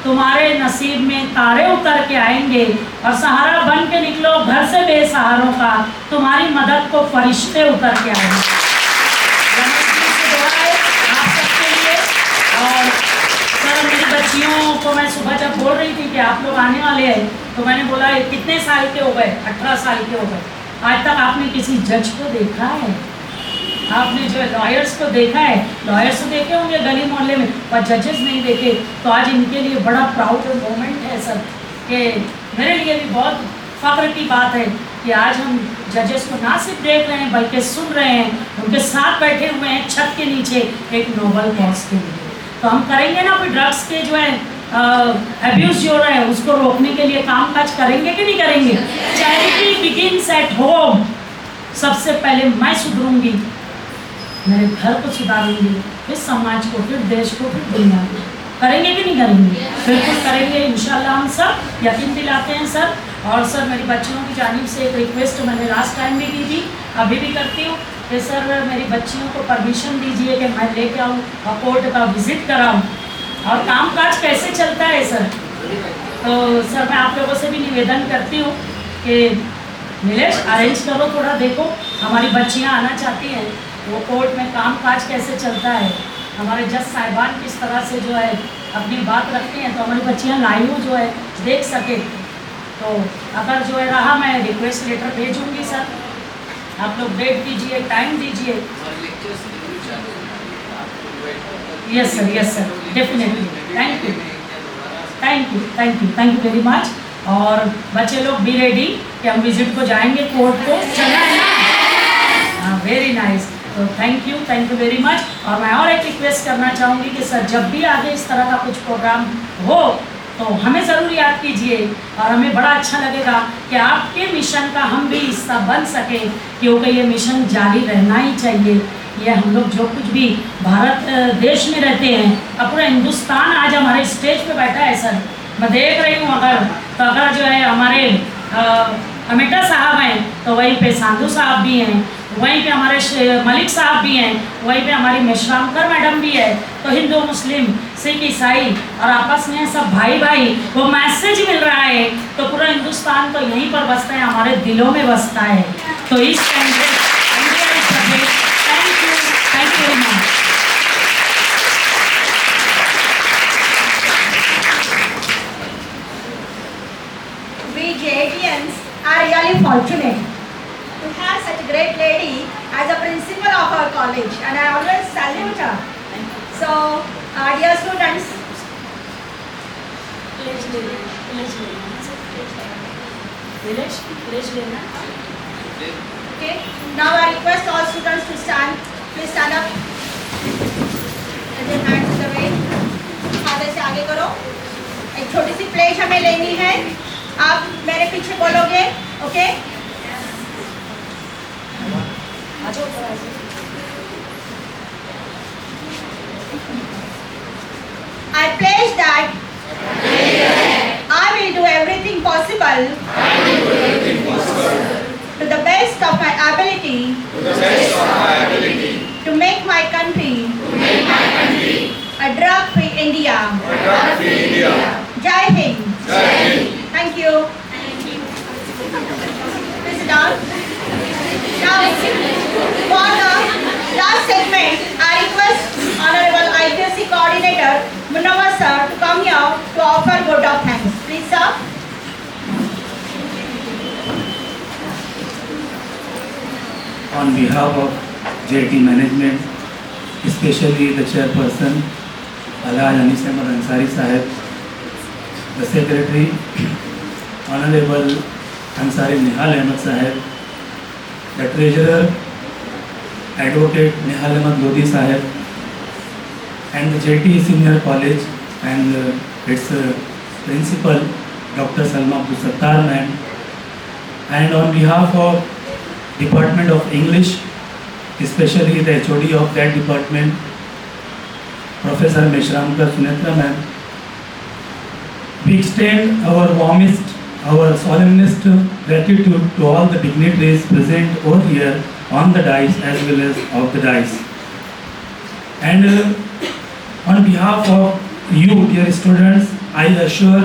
S6: तुम्हारे नसीब में तारे उतर के आएंगे, और सहारा बन के निकलो घर से बेसहारों का, तुम्हारी मदद को फरिश्ते उतर के आएंगे। दुआ है आप सबके लिए। और सर मेरी बच्चियों को मैं सुबह जब बोल रही थी कि आप लोग आने वाले हैं, तो मैंने बोला ये कितने साल के हो गए? 18 साल के हो गए। आज तक आपने किसी जज को देखा है? आपने जो लॉयर्स को देखा है? लॉयर्स तो देखे होंगे गली मोहल्ले में, पर जजेस नहीं देखे। तो आज इनके लिए बड़ा प्राउड मोमेंट है सर, कि मेरे लिए भी बहुत फ़ख्र की बात है कि आज हम जजेस को ना सिर्फ देख रहे हैं बल्कि सुन रहे हैं, उनके साथ बैठे हुए हैं छत के नीचे एक नोबल कॉज के लिए। तो हम करेंगे ना, कोई ड्रग्स के जो है अब्यूज़ जो रहा है उसको रोकने के लिए काम काज करेंगे कि नहीं करेंगे? Charity begins at home. सबसे पहले मैं सुधरूंगी, मेरे घर को सुधारूंगी, फिर समाज को, फिर देश को, फिर दुनिया को। करेंगे कि नहीं करेंगे? बिल्कुल करेंगे इंशाल्लाह, हम सब यकीन दिलाते हैं सर। और सर मेरी बच्चियों की जानिब से एक रिक्वेस्ट मैंने लास्ट टाइम भी की थी, अभी भी करती हूँ कि सर मेरी बच्चियों को परमिशन दीजिए कि मैं लेके आऊँ और कोर्ट का विज़िट कराऊँ। और कामकाज कैसे चलता है सर? तो सर मैं आप लोगों से भी निवेदन करती हूँ कि नीलेश अरेंज करो, थोड़ा देखो हमारी बच्चियाँ आना चाहती हैं, वो कोर्ट में कामकाज कैसे चलता है, हमारे जज साहिबान किस तरह से जो है अपनी बात रखते हैं, तो हमारी बच्चियाँ लाइव जो है देख सके। तो अगर जो है रहा, मैं रिक्वेस्ट लेटर भेजूँगी सर, आप लोग डेट दीजिए, टाइम दीजिए। Yes sir, definitely. Thank you, thank you, thank you, thank you very much. और बच्चे लोग भी रेडी कि हम विजिट को जाएंगे कोर्ट को, चलना है ना? हाँ, वेरी नाइस। तो थैंक यू वेरी मच। और मैं और एक रिक्वेस्ट करना चाहूँगी कि सर जब भी आगे इस तरह का कुछ प्रोग्राम हो तो हमें ज़रूर याद कीजिए, और हमें बड़ा अच्छा लगेगा कि आपके मिशन का हम भी हिस्सा बन सके, क्योंकि ये मिशन जारी रहना ही चाहिए। ये हम लोग जो कुछ भी भारत देश में रहते हैं, अब पूरा हिंदुस्तान आज हमारे स्टेज पे बैठा है सर, मैं देख रही हूँ। अगर जो है हमारे अमिता साहब हैं, तो वहीं पे सांधू साहब भी हैं, वहीं पे हमारे मलिक साहब भी हैं, वहीं पे हमारी मिश्रामकर मैडम भी है। तो हिंदू मुस्लिम सिख ईसाई और आपस में सब भाई भाई, वो मैसेज मिल रहा है। तो पूरा हिंदुस्तान तो यहीं पर बसता है, हमारे दिलों में बसता है। तो इस टाइम पे thank you very much.
S1: We JATians are really fortunate to have such a great lady as a principal of our college, and I always salute her. So, dear students, okay, now I request all students to stand. Please stand up. Put your hands in the way. आगे से आगे करो। एक छोटी सी प्लेट हमें लेनी है, आप मेरे पीछे बोलोगे, okay? I pledge that I will do everything possible to the best of my ability to make my country a drug-free India. Jai Hind. Thank you. Please sit down. Now, for the last segment, I request Honorable IPSC Coordinator Munawar sir to come here to offer vote of thanks. Please, sir.
S7: On behalf of JT Management, especially the chairperson, Alhaj Anis Ahmad Ansari Sahib, the secretary, Honorable Ansari Nihal Ahmed Saheb, the Treasurer Advocate Nihal Ahmed Lodi Saheb, and the JT Senior College and its Principal Dr. Salma Abdul Sattar ma'am, and on behalf of Department of English, especially the HOD of that department, Professor Meshramkar Sunitra ma'am, we extend our warmest, our solemnest gratitude to all the dignitaries present over here on the dais as well as off the dais. And on behalf of you, dear students, I assure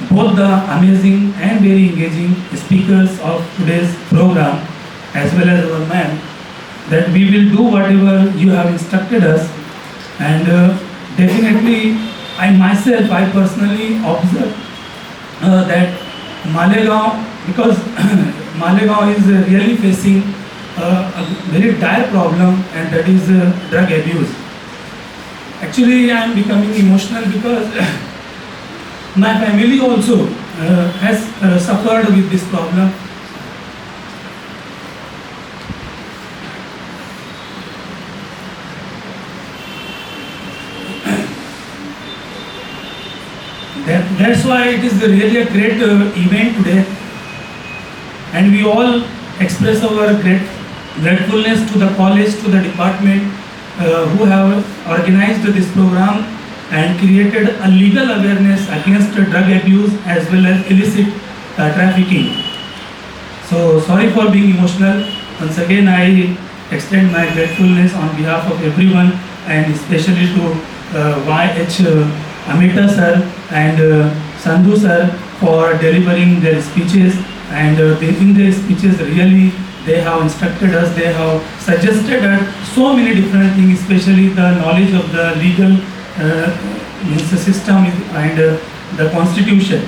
S7: both the amazing and very engaging speakers of today's program as well as our ma'am that we will do whatever you have instructed us, and definitely I personally observe that Malegaon, because Malegaon is really facing a very dire problem, and that is drug abuse. Actually, I am becoming emotional because my family also has suffered with this problem. That's why it is really a great event today, and we all express our gratefulness to the college, to the department who have organized this program and created a legal awareness against drug abuse as well as illicit trafficking. So sorry for being emotional. Once again, I extend my gratefulness on behalf of everyone, and especially to YH Amita sir and Sandhu sir for delivering their speeches, and in their speeches really they have instructed us, they have suggested us so many different things, especially the knowledge of the legal system and the constitution,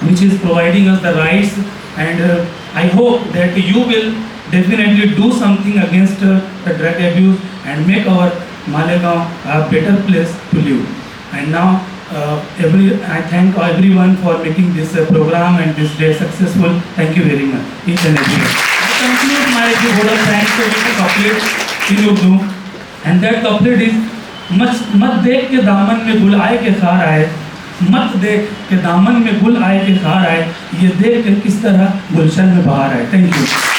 S7: which is providing us the rights, and I hope that you will definitely do something against the drug abuse and make our Malegaon a better place to live. And now I thank everyone for making this program and this day successful. Thank you very much, each and everyone. I conclude my word of thanks with a couplet in Urdu, and that couplet is मत देख के दामन में गुल आए के खार आए, मत देख के दामन में गुल आए के खार आए, ये देख के किस तरह गुलशन में बाहर आए. Thank you.